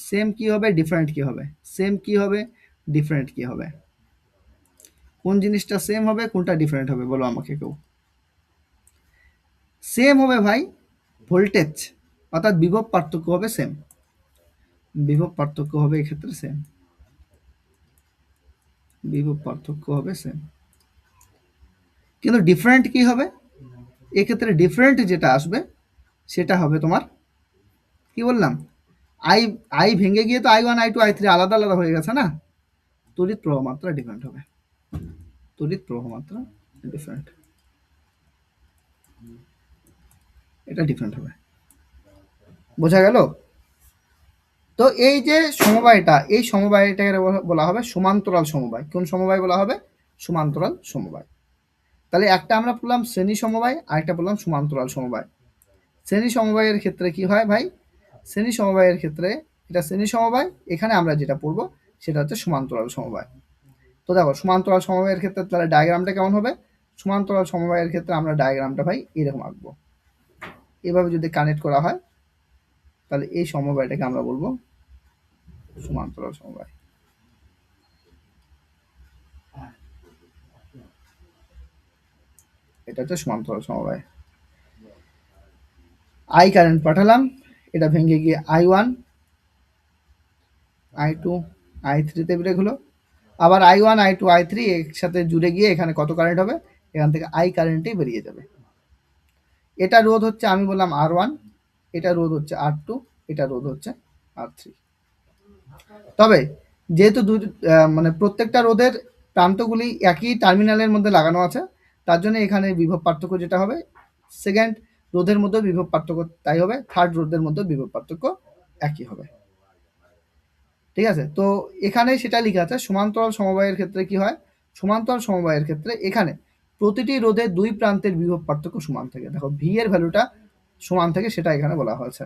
সেম কি হবে, ডিফারেন্ট কি হবে? সেম কি হবে, ডিফারেন্ট কি হবে? কোন জিনিসটা সেম হবে, কোনটা ডিফারেন্ট হবে বলো আমাকে কেউ। সেম হবে ভাই ভোল্টেজ, অর্থাৎ বিভব পার্থক্য হবে সেম। বিভব পার্থক্য হবে এক্ষেত্রে সেম, বিভব পার্থক্য হবে সেম। কিন্তু ডিফারেন্ট কি হবে? এক্ষেত্রে ডিফারেন্ট যেটা আসবে সেটা হবে তোমার, কি বললাম, আই আই ভেঙে গিয়ে তো I1, I2, I3 আলাদা আলাদা হয়ে গেছে না? তড়িৎ প্রবাহ মাত্রা ডিফারেন্ট হবে, তড়িৎ প্রবাহ মাত্রা ডিফারেন্ট, এটা ডিফারেন্ট হবে। বোঝা গেল? তো এই যে সমবায়টা, এই সমবায়টাকে বলা হবে সমান্তরাল সমবায়। কোন সমবায় বলা হবে? সমান্তরাল সমবায়। তাহলে একটা আমরা বললাম শ্রেণী সমবায়, আরেকটা বললাম সমান্তরাল সমবায়। শ্রেণী সমবায়ের ক্ষেত্রে কি হয় ভাই? শ্রেণী সমবায়ের ক্ষেত্রে এটা শ্রেণী সমবায়, এখানে আমরা যেটা পড়বো সেটা হচ্ছে সমান্তরাল সমবায়। তো দেখো, সমান্তরাল সমবায়ের ক্ষেত্রে তাহলে ডায়াগ্রামটা কেমন হবে? সমান্তরাল সমবায়ের ক্ষেত্রে আমরা ডায়াগ্রামটা ভাই এরকম আঁকবো। এভাবে যদি কানেক্ট করা হয়, তাহলে এই সমবায়টাকে আমরা বলবো সমান্তরাল সমবায়। এটা হচ্ছে সমান্তরাল সমবায়। I কারেন্ট পাঠালাম, এটা ভেঙে গিয়ে I1, I2, I3 তে ব্রেক হলো। আবার I1, I2, I3 একসাথে জুড়ে গিয়ে এখানে কত কারেন্ট হবে? এখান থেকে I কারেন্টই বেরিয়ে যাবে। এটা রোধ হচ্ছে, আমি বললাম R1, এটা রোধ হচ্ছে R2, এটা রোধ হচ্ছে R3। তবে যেহেতু মানে প্রত্যেকটা রোধের প্রান্তগুলি একই টার্মিনালের মধ্যে লাগানো আছে, তার জন্য এখানে বিভব পার্থক্য যেটা হবে, সেকেন্ড রোধের মধ্যে বিভব পার্থক্য তাই হবে, থার্ড রোধের মধ্যে বিভব পার্থক্য একই হবে। ঠিক আছে, তো এখানে সেটা লেখা আছে সমান্তরাল সমবায়ের ক্ষেত্রে কি হয়, সমান্তরাল সমবায়ের ক্ষেত্রে এখানে প্রতিটি রোধের দুই প্রান্তের বিভব পার্থক্য সমান থাকে। দেখো ভি এর ভ্যালুটা সমান থাকে, সেটা এখানে বলা হয়েছে।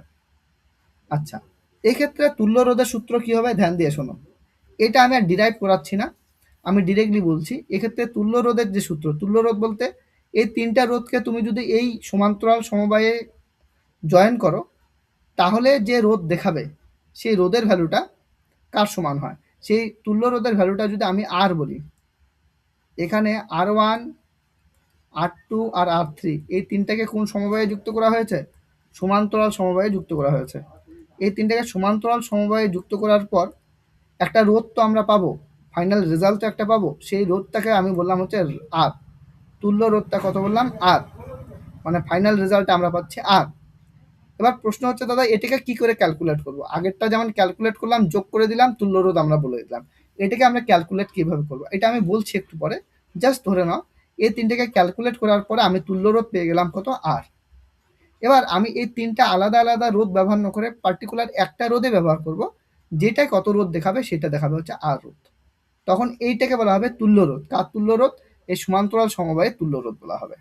আচ্ছা, এক্ষেত্রে তুল্য রোধের সূত্র কি হবে ধ্যান দিয়ে শোনো। এটা আমি আর ডিরাইভ করাচ্ছি না, আমি ডিরেক্টলি বলছি। এক্ষেত্রে তুল্য রোধের যে সূত্র, তুল্য রোধ বলতে এই তিনটা রোধকে তুমি যদি এই সমান্তরাল সমবায়ে জয়েন করো, তাহলে যে রোধ দেখাবে সেই রোধের ভ্যালুটা কার সমান হয়। সেই তুল্য রোধের ভ্যালুটা যদি আমি আর বলি, এখানে R1, R2 আর R3 এই তিনটাকে কোন সমবায়ে যুক্ত করা হয়েছে, সমান্তরাল সমবায়ে যুক্ত করা হয়েছে। এই তিনটাকে সমান্তরাল সমবায়ে যুক্ত করার পর একটা রোধ তো আমরা পাবো, ফাইনাল রেজাল্ট তো একটা পাবো। সেই রোধটাকে আমি বললাম হচ্ছে আর, তুল্য রোধটা কত বললাম আর, মানে ফাইনাল রেজাল্ট আমরা পাচ্ছি আর। এবার প্রশ্ন হচ্ছে দাদা এটাকে কি করে ক্যালকুলেট করব। আগেরটা যেমন ক্যালকুলেট করলাম, যোগ করে দিলাম, তুল্য রোধ আমরা বলে দিলাম, এটাকে আমরা ক্যালকুলেট কিভাবে করব এটা আমি বলছি একটু পরে। জাস্ট ধরে নাও এই তিনটাকে ক্যালকুলেট করার পরে আমি তুল্য রোধ পেয়ে গেলাম কত আর। এবার আমি এই তিনটা আলাদা আলাদা রোধ ব্যবহার না করে পার্টিকুলার একটা রোধে ব্যবহার করব, যেটা কত রোধ দেখাবে সেটা দেখাবে হচ্ছে আর রোধ। তখন এইটাকে বলা হবে তুল্য রোধ। কার তুল্য রোধ? এই সমান্তরাল সমবায়ের তুল্য রোধ বলা হবে।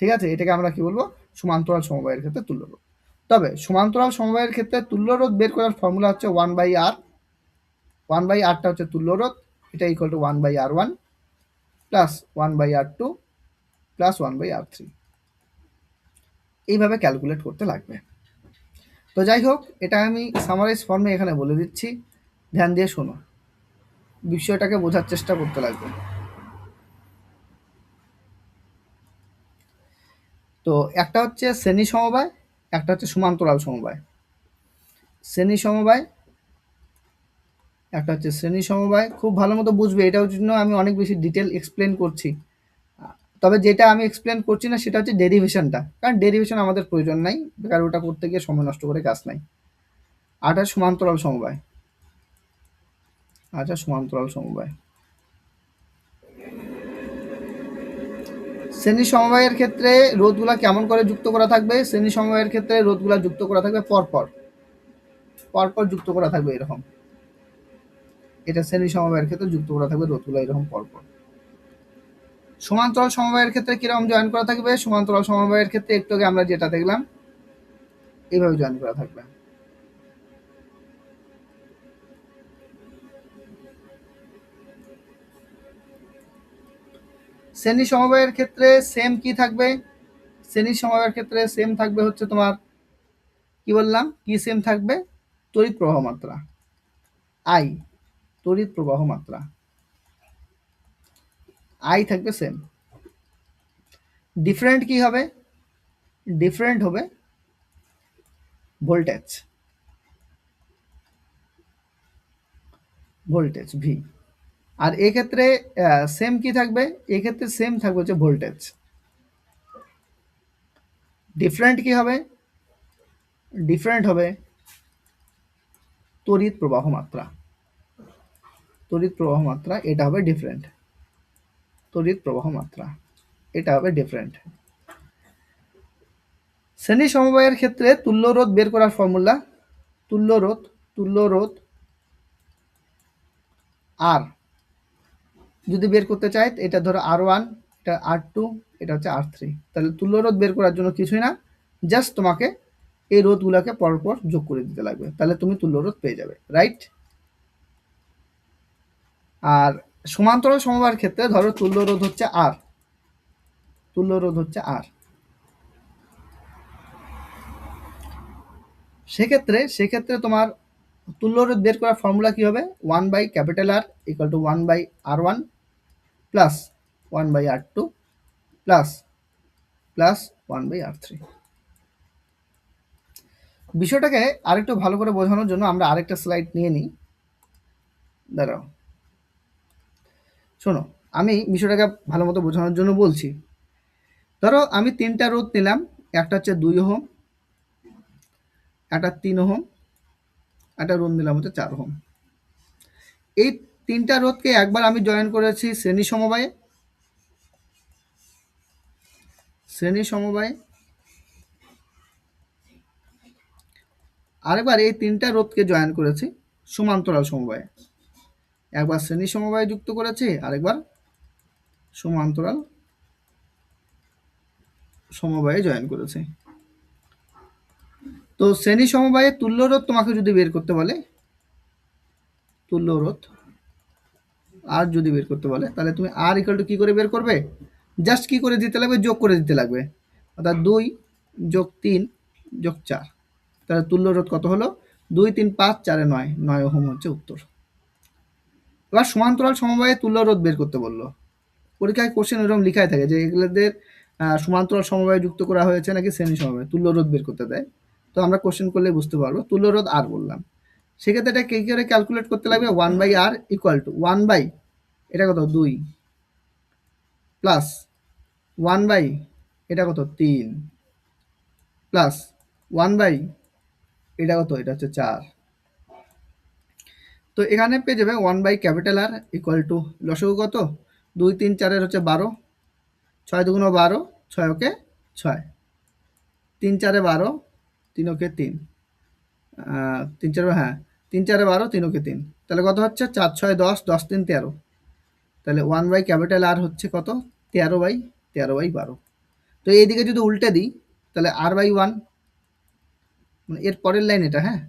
ঠিক আছে, এটাকে আমরা কি বলবো, সমান্তরাল সমবায়ের ক্ষেত্রে তুল্য রোধ। তবে সমান্তরাল সমবায়ের ক্ষেত্রে তুল্য রোধ বের করার ফর্মুলা হচ্ছে 1/r। 1/rটা হচ্ছে তুল্য রোধ, এটা equal to 1/r1 plus 1/r2 plus 1/r3। এইভাবে ক্যালকুলেট করতে লাগবে। তো যাই হোক, এটা আমি সামারাইজ ফর্মে এখানে বলে দিচ্ছি, ধ্যান দিয়ে শোনো, বিষয়টাকে বোঝার চেষ্টা করতে লাগবে। তো একটা হচ্ছে শ্রেণী সমবায়, একটা হচ্ছে সমান্তরাল সমবায়। শ্রেণী সমবায়, একটা হচ্ছে শ্রেণী সমবায়, খুব ভালো মতো বুঝবে, এটার জন্য আমি অনেক বেশি ডিটেল এক্সপ্লেন করছি। তবে যেটা আমি এক্সপ্লেন করছি না সেটা হচ্ছে ডেরিভেশনটা, কারণ ডেরিভেশন আমাদের প্রয়োজন নাই, বেকার ওটা করতে গিয়ে সময় নষ্ট করে কাজ নাই। আটা সমান্তরাল সমবায়, আচ্ছা সমান্তরাল সমবায়। শ্রেণী সমবায়ের ক্ষেত্রে রোধগুলা কেমন করে যুক্ত করা থাকবে, শ্রেণী সমবায়ের ক্ষেত্রে রোধগুলা যুক্ত করা থাকবে পরপর পরপর যুক্ত করা থাকবে এরকম। এটা শ্রেণী সমবায়ের ক্ষেত্রে যুক্ত করা থাকবে রোধগুলা এরকম পরপর। সমান্তরাল সমবায়ের ক্ষেত্রে কিরকম জয়েন করা থাকবে, সমান্তরাল সমবায়ের ক্ষেত্রে একটু আগে আমরা যেটা দেখলাম এইভাবে জয়েন করা থাকবে। শ্রেণী সমবায়ের ক্ষেত্রে সেম কি থাকবে, শ্রেণী সমবায়ের ক্ষেত্রে সেম থাকবে হচ্ছে তোমার কি বললাম, কি সেম থাকবে, তড়িৎ প্রবাহ মাত্রা আই, তড়িৎ প্রবাহ মাত্রা আই থাকবে সেম। ডিফারেন্ট কি হবে, ডিফারেন্ট হবে ভোল্টেজ, ভোল্টেজ ভি। আর এক্ষেত্রে সেম কি থাকবে, এক্ষেত্রে সেম থাকবে হচ্ছে ভোল্টেজ। ডিফারেন্ট কি হবে, ডিফারেন্ট হবে তড়িৎ প্রবাহ মাত্রা, তড়িৎ প্রবাহ মাত্রা এটা হবে ডিফারেন্ট, তড়িৎ প্রবাহ মাত্রা এটা হবে ডিফারেন্ট। শ্রেণী সমবায়ের ক্ষেত্রে তুল্য রোধ বের করার ফর্মুলা, তুল্য রোধ, তুল্য রোধ আর যদি বের করতে চাই এটা ধরো R1, এটা R2, এটা হচ্ছে R3। তাহলে তুল্য রোধ বের করার জন্য কিছুই না, জাস্ট তোমাকে এই রোধগুলোকে পরপর যোগ করে দিতে লাগবে, তাহলে তুমি তুল্য রোধ পেয়ে যাবে, রাইট। আর সমান্তরাল সমবায়ের ক্ষেত্রে ধরো তুল্য রোধ হচ্ছে আর, তুল্য রোধ হচ্ছে আর, সেক্ষেত্রে তোমার তুল্য রোধ বের করার ফর্মুলা কি হবে, 1/R equal to 1/R1 plus 1/R2 plus plus 1/R3। বিষয়টাকে আরেকটু ভালো করে বোঝানোর জন্য আমরা আরেকটা স্লাইড নিয়ে নিই, দাঁড়াও শোনো, আমি বিষয়টাকে ভালো মতো বোঝানোর জন্য বলছি। ধরো আমি তিনটা রোধ নিলাম, একটা হচ্ছে 2 ওহম, একটা 3 ওহম, একটা রোধ নিলাম হচ্ছে 4 ওহম। এই তিনটা রোধকে একবার আমি জয়েন করেছি শ্রেণী সমবায়ে, আরেকবার এই তিনটা রোধকে জয়েন করেছি সমান্তরাল সমবায়ে। একবার শ্রেণী সমবায়ে যুক্ত করেছি, আরেকবার সমান্তরাল সমবায়ে জয়েন করেছি। তো শ্রেণী সমবায়ে তুল্য রোধ তোমাকে যদি বের করতে বলে, তুল্য রোধ আর যদি বের করতে বলে, তাহলে তুমি আর ইকুয়াল টু কি করে বের করবে? জাস্ট কি করে দিতে লাগবে? যোগ করে দিতে লাগবে। অর্থাৎ 2 যোগ 3 যোগ 4, তাহলে তুল্য রোধ কত হলো? 2 3 5 4 9, 9 ওহম হচ্ছে উত্তর। এবার সমান্তরাল সমবায়ে তুল্য রোধ বের করতে বললো। পরীক্ষায় কোশ্চেন এরকম লিখাই থাকে যে এগুলোদের সমান্তরাল সমবায়ে যুক্ত করা হয়েছে নাকি শ্রেণী সমবায়ে, তুল্য রোধ বের করতে দেয়। তো আমরা কোশ্চেন করলে বুঝতে পারবো। তুল্য রোধ আর বললাম, সেক্ষেত্রে এটা কি করে ক্যালকুলেট করতে লাগবে? 1/r ইকুয়াল টু 1 বাই, এটা কত 2, প্লাস 1 বাই, এটা কত 3, প্লাস 1 বাই, এটা কত, এটা হচ্ছে 4। তো এখানে পেয়ে যাবে 1 by capital R equal to লসাগু কত? 2 3 4 হচ্ছে 12, 6 2 12, 6 ওকে 6, 3 4 12, 3 ওকে 3, 3 4, হ্যাঁ 3 4 12, 3 ওকে 3, তাহলে কত হচ্ছে? 4 6 10, 10 3 13, তাহলে 1 বাই ক্যাপিটাল আর হচ্ছে কত? 13/12। তো এইদিকে যদি উল্টে দিই তাহলে r/1, মানে এর পরের লাইন এটা, হ্যাঁ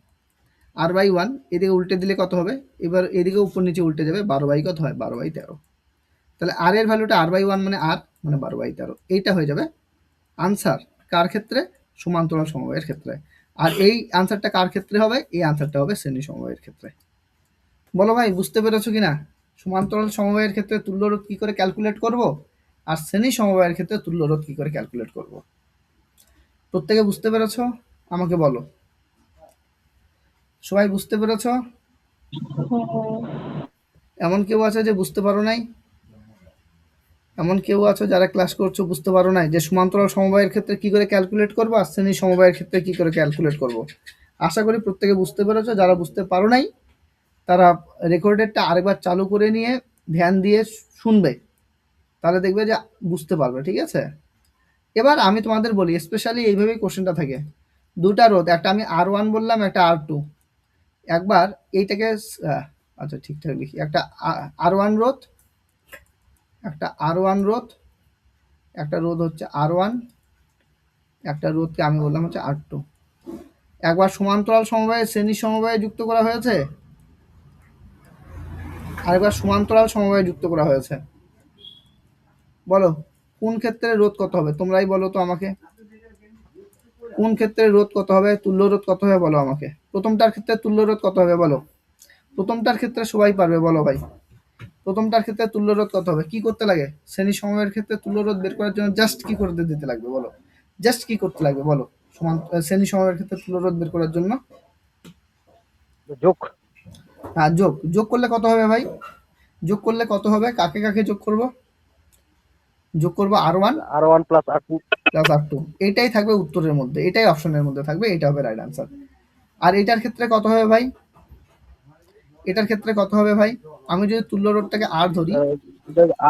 r/1, এদিকে উল্টে দিলে কত হবে? এবার এদিকে উপর নিচে উল্টে যাবে, 12 কত হয়? 12/13। তাহলে আর এর ভ্যালুটা r/1 মানে r মানে 12/13, এইটা হয়ে যাবে আনসার। কার ক্ষেত্রে? সমান্তরাল সমবায়ের ক্ষেত্রে। আর এই আনসারটা কার ক্ষেত্রে হবে? এই আনসারটা হবে শ্রেণী সমবায়ের ক্ষেত্রে। বলো ভাই, বুঝতে পেরেছো কিনা? সমান্তরাল সমবায়ের ক্ষেত্রে তুল্য রোধ কি করে ক্যালকুলেট করব, আর শ্রেণী সমবায়ের ক্ষেত্রে তুল্য রোধ কি করে ক্যালকুলেট করব? প্রত্যেকে বুঝতে পেরেছো? আমাকে বলো, সবাই বুঝতে পেরেছো? এমন কেউ আছে যে বুঝতে পারো নাই? এমন কেউ আছো যারা ক্লাস করছো বুঝতে পারো নাই যে সমান্তরাল সমবায়ের ক্ষেত্রে কি করে ক্যালকুলেট করবো আর শ্রেণী সমবায়ের ক্ষেত্রে কি করে ক্যালকুলেট করব? আশা করি প্রত্যেকে বুঝতে পেরেছো। যারা বুঝতে পারো নাই তারা রেকর্ডেডটা আরেকবার চালু করে নিয়ে ধ্যান দিয়ে শুনবে, তাহলে দেখবে যে বুঝতে পারবে। ঠিক আছে, এবার আমি তোমাদের বলি, স্পেশালি এইভাবেই কোশ্চেনটা থাকে। দুটা রোধ, একটা আমি r1 বললাম, একটা r2। একবার এইটাকে আচ্ছা ঠিকঠাক লিখি, একটা r1 রোধ, একটা r1 রোধ, একটা রোধ হচ্ছে r1, একটা রোধকে আমি বললাম হচ্ছে r2। একবার সমান্তরাল সমবায়ে শ্রেণী সমবায়ে যুক্ত করা হয়েছে, আরেকবার সমান্তরাল সমবায়ে যুক্ত করা হয়েছে। বলো কোন ক্ষেত্রে রোধ কত হবে? তোমরাই বলো তো আমাকে, কোন ক্ষেত্রে রোধ কত হবে, তুল্য রোধ কত হবে বলো আমাকে। প্রথমটার ক্ষেত্রে তুল্য রোধ কত হবে বলো? প্রথমটার ক্ষেত্রে সবাই পারবে, বলো ভাই। প্রথমটার ক্ষেত্রে তুল্য রোধ কত হবে? কি করতে লাগে? শ্রেণী সমবায়ের ক্ষেত্রে তুল্য রোধ বের করার জন্য জাস্ট কি করতে দিতে লাগবে বলো? জাস্ট কি করতে লাগবে বলো? শ্রেণী সমবায়ের ক্ষেত্রে তুল্য রোধ বের করার জন্য যোগ। হ্যাঁ যোগ। যোগ করলে কত হবে ভাই? যোগ করলে কত হবে? কাকে কাকে যোগ করব? যোগ করব r1 plus r2 plus r2। এইটাই থাকবে উত্তরের মধ্যে, এটাই অপশনের মধ্যে থাকবে, এটা হবে রাইট আনসার। আর এটার ক্ষেত্রে কত হবে ভাই? এটার ক্ষেত্রে কত হবে ভাই? আমি যদি তুল্য রোধটাকে r ধরি,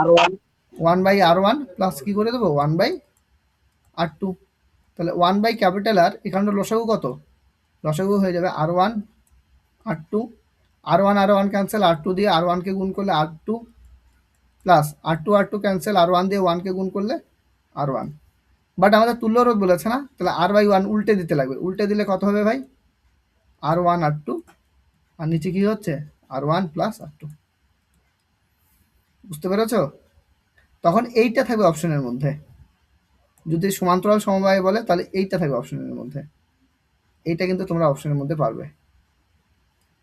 r1 1/r1 প্লাস কি করে দেবো 1/r2। তাহলে 1 বাই ক্যাপিটাল আর, এখানটা লসাগু কত? লসাগু হয়ে যাবে r1 r2, r1 r1 cancel, r2 দিয়ে r1 কে গুণ করলে r2, plus r2 r2 cancel, r1 দিয়ে 1 কে গুণ করলে r1। বাট আমাদের তুল্য রোধ বলেছে না, তাহলে r/1 উল্টে দিতে লাগবে। উল্টে দিলে কত হবে ভাই? r1 r2, আর নিচে কি হচ্ছে? r1 plus r2। বুঝতে পেরেছো? তখন এইটা থাকবে অপশনের মধ্যে। যদি সমান্তরাল সমবায় বলে তাহলে এইটা থাকবে অপশনের মধ্যে, এইটা কিন্তু তোমরা অপশনের মধ্যে পারবে।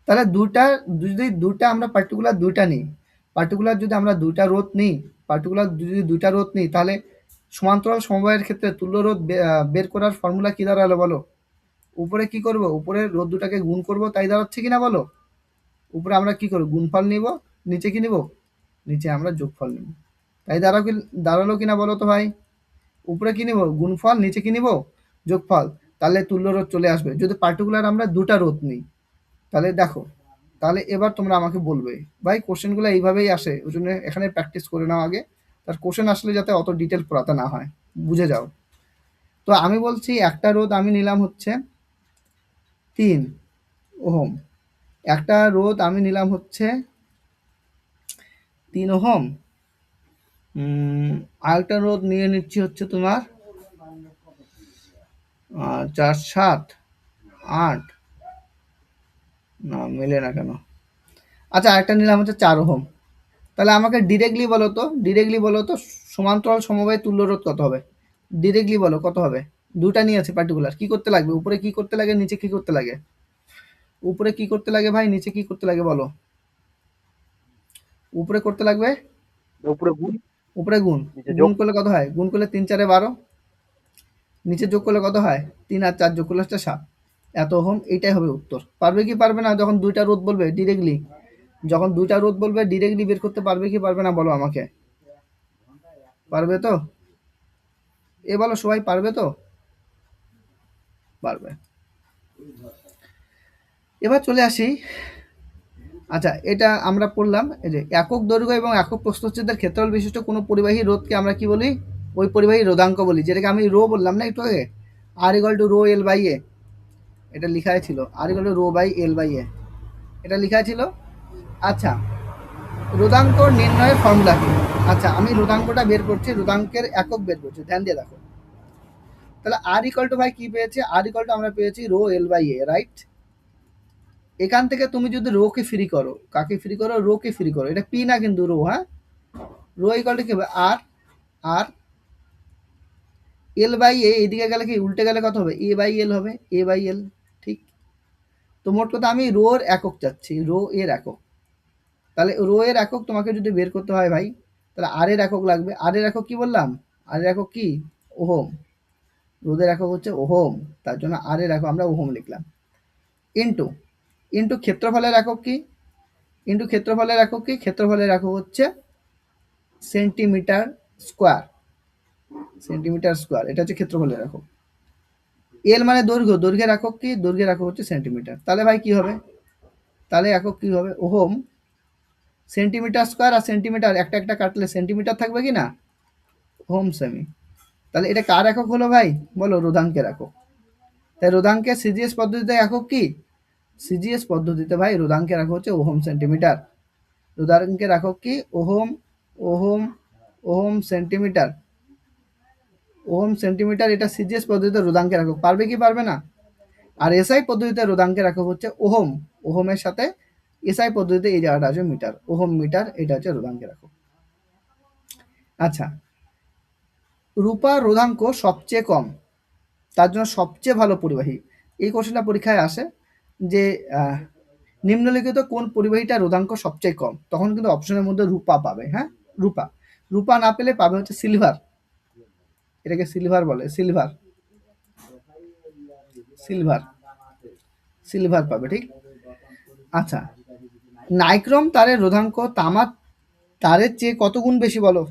তাহলে যদি দুটা আমরা পার্টিকুলার দুইটা নিই, পার্টিকুলার যদি আমরা দুইটা রোধ নিই, পার্টিকুলার যদি দুইটা রোধ নিই, তাহলে সমান্তরাল সমবায়ের ক্ষেত্রে তুল্য রোধ বের করার ফর্মুলা কি দাঁড়ালো বলো? উপরে কি করব? উপরে রোধ দুটাকে গুণ করব, তাই দাঁড়াচ্ছে কিনা বলো? উপরে আমরা কি করব? গুণফল নিব, নিচে কি নিব? নিচে আমরা যোগফল নিব। তাই দাঁড়ালো কিনা বলো তো ভাই? উপরে কি নিব? গুণফল, নিচে কি নিব? যোগফল। তাহলে তুল্য রোধ চলে আসবে। যদি পার্টিকুলার আমরা দুটা রোধ নিই, তাহলে দেখো, তাহলে এবার তোমরা আমাকে বলবে ভাই কোশ্চেনগুলো এইভাবেই আসে, ওই জন্য এখানে প্র্যাকটিস করে নাও আগে, তার কোশ্চেন আসলে যাতে অত ডিটেল পড়াতে না হয়, বুঝে যাও। তো আমি বলছি একটা রোধ আমি নিলাম হচ্ছে 3 ওহম, একটা রোধ আমি নিলাম হচ্ছে 3 ওহম, আরেকটা রোধ নিয়ে নিচ্ছি হচ্ছে তোমার 4 7 8, না মেলে না কেন, আচ্ছা আরেকটা নিলাম হচ্ছে 4 ওহম। তাহলে আমাকে ডিরেক্টলি বলো তো সমান্তরাল সমবায় তুল্য রোধ কত হবে? ডিরেক্টলি বলো কত হবে? দুটা নিয়ে আছে পার্টিকুলার, কি করতে লাগবে? উপরে কি করতে লাগে, নিচে কি করতে লাগে? উপরে কি করতে লাগে ভাই, নিচে কি করতে লাগে বলো? উপরে করতে লাগবে উপরে গুণ, উপরে গুণ, নিচে গুণ যোগ। করলে কত হয়? গুণ করলে 3 4 12, নিচে যোগ করলে কত হয়? 3 আর 4 যোগ করলে হচ্ছে 7, এত ওহম। এইটাই হবে উত্তর। পারবে কি পারবে না যখন দুইটা রোধ বলবে ডিরেক্টলি, যখন দুইটা রোধ বলবে ডিরেক্টলি বের করতে পারবে কি পারবে না বলো আমাকে? পারবে তো? এ বলো সবাই পারবে তো? পারবে। এবার চলে আসি, আচ্ছা এটা আমরা পড়লাম, এই যে একক দৈর্ঘ্য এবং একক প্রস্থচ্ছেদের ক্ষেত্রফল বিশিষ্ট কোনো পরিবাহী রোধকে আমরা কি বলি? ওই পরিবাহী রোধাঙ্ক বলি, যেটাকে আমি রো বললাম না একটু আগে, R equal to rho L by A, এটা লেখাই ছিল R equal to rho by L by A, এটা লেখা ছিল। আচ্ছা রোধাঙ্ক নির্ণয়ের ফর্মুলা কি? আচ্ছা আমি রোধাঙ্কটা বের করছি, রোধাঙ্কের একক বের করছি, ধ্যান দিয়ে দেখো। তাহলে আর ইকুয়াল টু ভাই কি পেয়েছি? আর ইকুয়াল টু আমরা পেয়েছি rho L by A, right? এখান থেকে তুমি যদি রো কে ফ্রি করো, কাকে ফ্রি করো? রো কে ফ্রি করো, এটা পি না কিন্তু রো, হ্যাঁ রো ইকুয়াল টু কি হবে? আর আর এল বাই এ, এইদিকে গেলে কি উল্টে গেলে কত হবে? এ বাই এল হবে, এ বাই এল, ঠিক? তো মোট কথা আমি রোর একক চাচ্ছি, রো এর একক। তাহলে রো এর একক তোমাকে যদি বের করতে হয় ভাই, তাহলে আর এর একক লাগবে। আর এর একক কি বললাম? আর এর একক কি? ওহম। রোদের একক হচ্ছে ওহম, তার জন্য আর এর একক আমরা ওহম লিখলাম। ইন্টু ইন্টু ক্ষেত্রফলের একক কি? ইন্টু ক্ষেত্রফলের একক কি? ক্ষেত্রফলের একক হচ্ছে সেন্টিমিটার স্কোয়ার, সেন্টিমিটার স্কোয়ার, এটা হচ্ছে ক্ষেত্রফলের একক। এল মানে দৈর্ঘ্য, দৈর্ঘ্যের একক কি? দৈর্ঘ্যের একক হচ্ছে সেন্টিমিটার। তাহলে ভাই কি হবে? তাহলে একক কি হবে? ওহম। সেন্টিমিটার স্কোয়ার আর সেন্টিমিটার একটা একটা কাটলে সেন্টিমিটার থাকবে কি না? Ohm semi. তাহলে এটা কার একক হলো ভাই বলো? রোধাঙ্কের একক। তাই রোধাঙ্কের সিজিএস পদ্ধতিতে একক কি? সিজিএস পদ্ধতিতে ভাই রোধাঙ্কের একক হচ্ছে ওহম সেন্টিমিটার। রোধাঙ্কের একক কি? Ohm, ohm, ohm centimetre, ohm centimetre, এটা সিজিএস পদ্ধতিতে রোধাঙ্কের একক। পারবে কি পারবে না? আর এসআই পদ্ধতিতে রোধাঙ্কের একক হচ্ছে ওহম, ওহমের সাথে এসআই পদ্ধতিতে এই জায়গাটা আছে মিটার, ওহম মিটার, এটা হচ্ছে রোধাঙ্কের একক। আচ্ছা রূপা রোধাঙ্ক সবচেয়ে কম, তার জন্য সবচেয়ে ভালো পরিবাহী। এই কোশ্চেনটা পরীক্ষায় আসে যে নিম্নলিখিত কোন পরিবাহীটা রোধাঙ্ক সবচেয়ে কম, তখন কিন্তু অপশনের মধ্যে রূপা পাবে। হ্যাঁ রূপা, রূপা না পেলে পাবে হচ্ছে সিলভার, এটাকে সিলভার বলে, সিলভার, সিলভার, সিলভার পাবে, ঠিক? আচ্ছা নাইক্রোম তারের রোধাঙ্ক তামার তারের চেয়ে কত গুণ বেশি বলো?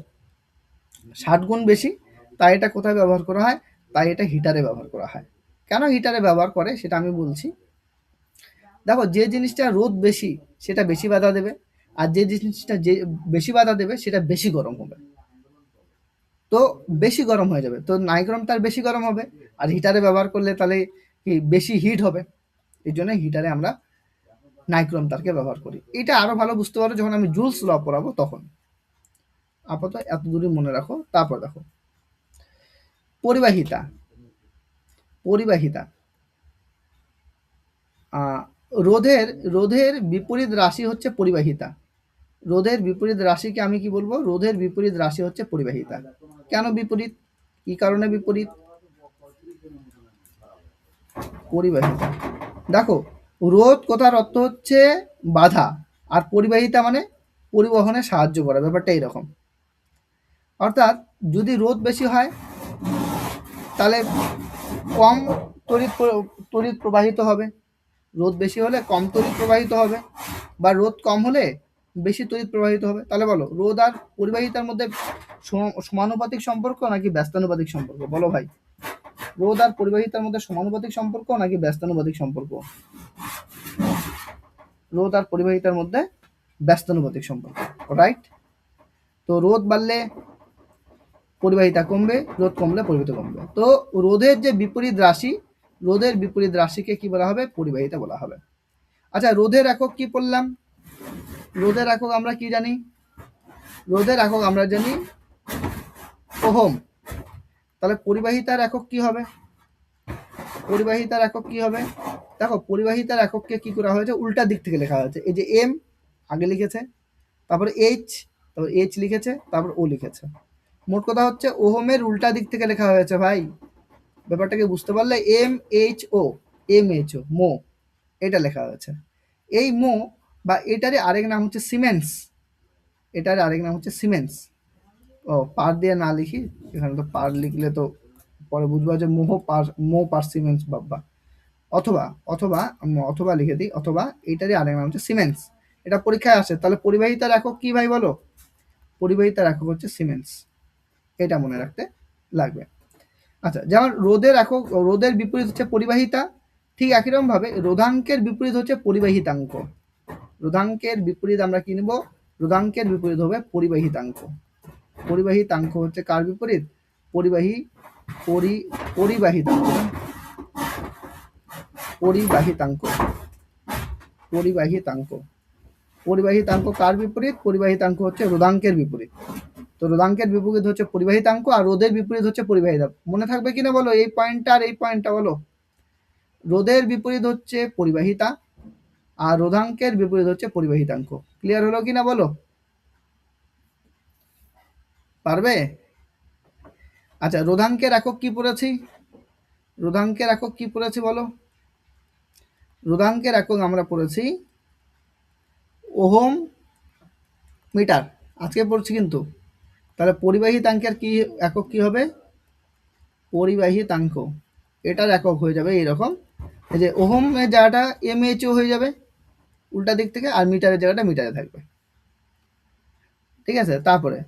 60 গুণ বেশি। তাই এটা কোথায় ব্যবহার করা হয়? তাই এটা হিটারে ব্যবহার করা হয়। কেন হিটারে ব্যবহার করে সেটা আমি বলছি। দেখো যে জিনিসটা রোদ বেশি সেটা বেশি বাধা দেবে, আর যে জিনিসটা যে বেশি বাধা দেবে সেটা বেশি গরম হবে, তো বেশি গরম হয়ে যাবে। তো নাইক্রোম তার বেশি গরম হবে, আর হিটারে ব্যবহার করলে তাহলে কি বেশি হিট হবে। এই জন্য হিটারে আমরা নাইক্রোম তারকে ব্যবহার করি। এটা আরো ভালো বুঝতে পারো যখন আমি জুলস ল পড়াবো তখন। আপাতত এত দূরে মনে রাখো। তারপর দেখো পরিবাহিতা, পরিবাহিতা রোধের রোধের বিপরীত রাশি হচ্ছে পরিবাহিতা। রোধের বিপরীত রাশিকে আমি কি বলবো? রোধের বিপরীত রাশি হচ্ছে পরিবাহিতা। কেন বিপরীত? কি কারণে বিপরীত? পরিবাহিতা, দেখো রোধ কথার অর্থ হচ্ছে বাধা, আর পরিবাহিতা মানে পরিবহনে সাহায্য করা, ব্যাপারটা এইরকম। অর্থাৎ যদি রোধ বেশি হয় তাহলে কম তড়িৎ প্রবাহিত হবে, রোধ বেশি হলে কম তড়িৎ প্রবাহিত হবে, বা রোধ কম হলে বেশি তড়িৎ প্রবাহিত হবে। তাহলে বলো রোধ আর পরিবাহিতার মধ্যে সমানুপাতিক সম্পর্ক নাকি ব্যস্তানুপাতিক সম্পর্ক? বলো ভাই, রোধ আর পরিবাহিতার মধ্যে সমানুপাতিক সম্পর্ক নাকি ব্যস্তানুপাতিক সম্পর্ক? রোধ আর পরিবাহিতার মধ্যে ব্যস্তানুপাতিক সম্পর্ক, রাইট? তো রোধ বাড়লে পরিবাহিতা কমবে, রোধ কমলে পরিবাহিতা কমবে। তো রোধের যে বিপরীত রাশি, রোধের বিপরীত রাশিকে কি বলা হবে? পরিবাহিতা বলা হবে। আচ্ছা, রোধের একক কি পড়লাম? রোধের একক আমরা কি জানি? রোধের একক আমরা জানি ওহম। তাহলে পরিবাহিতার একক কি হবে? পরিবাহিতার একক কি হবে? দেখো, পরিবাহিতার একককে কি করা হয়েছে? উল্টা দিক থেকে লেখা হয়েছে। এই যে এম আগে লিখেছে, তারপরে এইচ, তারপর এইচ লিখেছে, তারপর ও লিখেছে। মোট কথা হচ্ছে ওহমের উল্টা দিক থেকে লেখা হয়েছে ভাই। ব্যাপারটাকে বুঝতে পারলে? M H O, M H O, mho, এটা লেখা হয়েছে। এই মো বা এটারই আরেক নাম হচ্ছে সিমেন্স। এটার আরেক নাম হচ্ছে সিমেন্স। ও, পার দিয়ে না লিখি, এখানে তো পার লিখলে তো পরে বুঝবো যে মো পার সিমেন্স বাব্বা। অথবা অথবা অথবা লিখে দিই, অথবা এটারই আরেক নাম হচ্ছে সিমেন্স। এটা পরীক্ষায় আসে। তাহলে পরিবাহিতার একক কি ভাই বলো? পরিবাহিতার একক হচ্ছে সিমেন্স। এটা মনে রাখতে লাগবে। আচ্ছা, যেমন রোধের একক, রোধের বিপরীত হচ্ছে পরিবাহিতা, ঠিক একই রকম ভাবে রোধাঙ্কের বিপরীত হচ্ছে পরিবাহিতাঙ্ক। রোধাঙ্কের বিপরীত আমরা কি নিব? রোধাঙ্কের বিপরীত হবে পরিবাহিতাঙ্ক। পরিবাহিতাঙ্ক হচ্ছে কার বিপরীত? পরিবাহিতাঙ্ক। পরিবাহিতাঙ্ক পরিবাহিতাঙ্ক পরিবাহিতাঙ্ক কার বিপরীত? পরিবাহিতাঙ্ক হচ্ছে রোধাঙ্কের বিপরীত। তো রোধাঙ্কের বিপরীত হচ্ছে পরিবাহিতাঙ্ক, আর রোধের বিপরীত হচ্ছে পরিবাহিতা। মনে থাকবে কিনা বলো এই পয়েন্টটা আর এই পয়েন্টটা? বলো, রোধের বিপরীত হচ্ছে পরিবাহিতা আর রোধাঙ্কের বিপরীত হচ্ছে পরিবাহিতাঙ্ক। ক্লিয়ার হলো কিনা বলো? পারবে? আচ্ছা, রোধাঙ্কের একক কি পড়েছি? রোধাঙ্কের একক কি পড়েছি বলো? রোধাঙ্কের একক আমরা পড়েছি ওহম মিটার, আজকে পড়ছি কিন্তু। তাহলে পরিবাহিতাঙ্কের কি একক কি হবে? পরিবাহিতাঙ্ক। এটার একক হয়ে যাবে এইরকম, এই যে ওহমের জায়গাটা এমএইচও হয়ে যাবে উল্টা দিক থেকে, আর মিটারের জায়গাটা মিটারে থাকবে। ঠিক আছে? তারপরে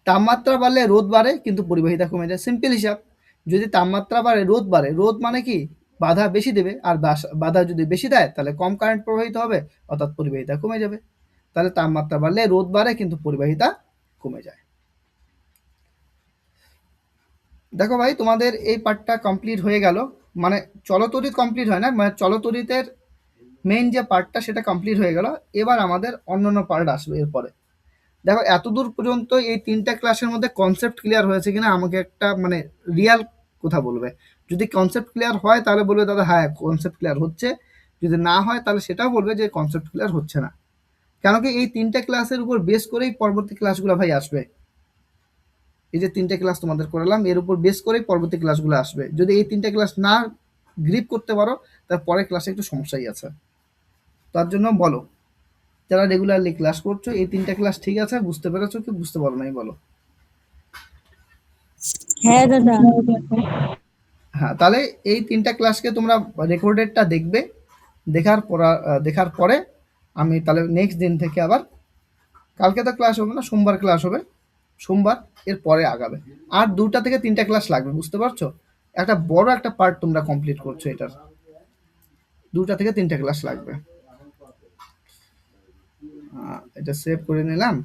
তাপমাত্রা বাড়লে রোধ বাড়ে কিন্তু পরিবাহিতা কমে যায়। সিম্পল হিসাব। যদি তাপমাত্রা বাড়ে রোধ বাড়ে। রোধ মানে কি? বাধা বেশি দেবে, আর বাধা যদি বেশি দেয় তাহলে কম কারেন্ট প্রবাহিত হবে, অর্থাৎ পরিবাহিতা কমে যাবে। তাহলে তাপমাত্রা বাড়লে রোধ বাড়ে কিন্তু পরিবাহিতা কমে যায়। দেখো ভাই, তোমাদের এই পার্টটা কমপ্লিট হয়ে গেল। মানে চলতরিৎ কমপ্লিট হয় না, মানে চলতরিতের মেইন যে পার্টটা সেটা কমপ্লিট হয়ে গেল। এবার আমাদের অন্যান্য পার্ট আসবে এরপরে। দেখো, এতদূর পর্যন্ত এই 3টা ক্লাসের মধ্যে কনসেপ্ট ক্লিয়ার হয়েছে কিনা আমাকে একটা মানে রিয়াল কথা বলবে। যদি কনসেপ্ট ক্লিয়ার হয় তাহলে বলবে দাদা হ্যাঁ কনসেপ্ট ক্লিয়ার হচ্ছে, যদি না হয় তাহলে সেটাও বলবে যে কনসেপ্ট ক্লিয়ার হচ্ছে না। কেন কি? এই 3টা ক্লাসের উপর বেস করেই পরবর্তী ক্লাসগুলো ভাই আসবে। এই যে 3টে ক্লাস তোমাদের করালাম এর উপর বেস করেই পরবর্তী ক্লাসগুলো আসবে। যদি এই 3টে ক্লাস না গ্রিপ করতে পারো তার পরের ক্লাসে একটু সমস্যাই আছে। তার জন্য বলো, যারা রেগুলারলি ক্লাস করছো এই 3টে ক্লাস ঠিক আছে? বুঝতে পেরেছো কি বুঝতে পারো নাই বলো? হ্যাঁ দাদা। হ্যাঁ, তাহলে এই 3টা ক্লাসকে তোমরা রেকর্ডেডটা দেখবে। দেখার পরে আমি তাহলে নেক্সট দিন থেকে আবার, কালকে তো ক্লাস হবে না, সোমবার ক্লাস হবে, সোমবার এর পরে আগাবে। আর 2টা থেকে 3টা ক্লাস লাগবে, বুঝতে পারছো? একটা বড় একটা পার্ট তোমরা কমপ্লিট করছো, এটার 2টা থেকে 3টা ক্লাস লাগবে। এটা সেভ করে নিলাম।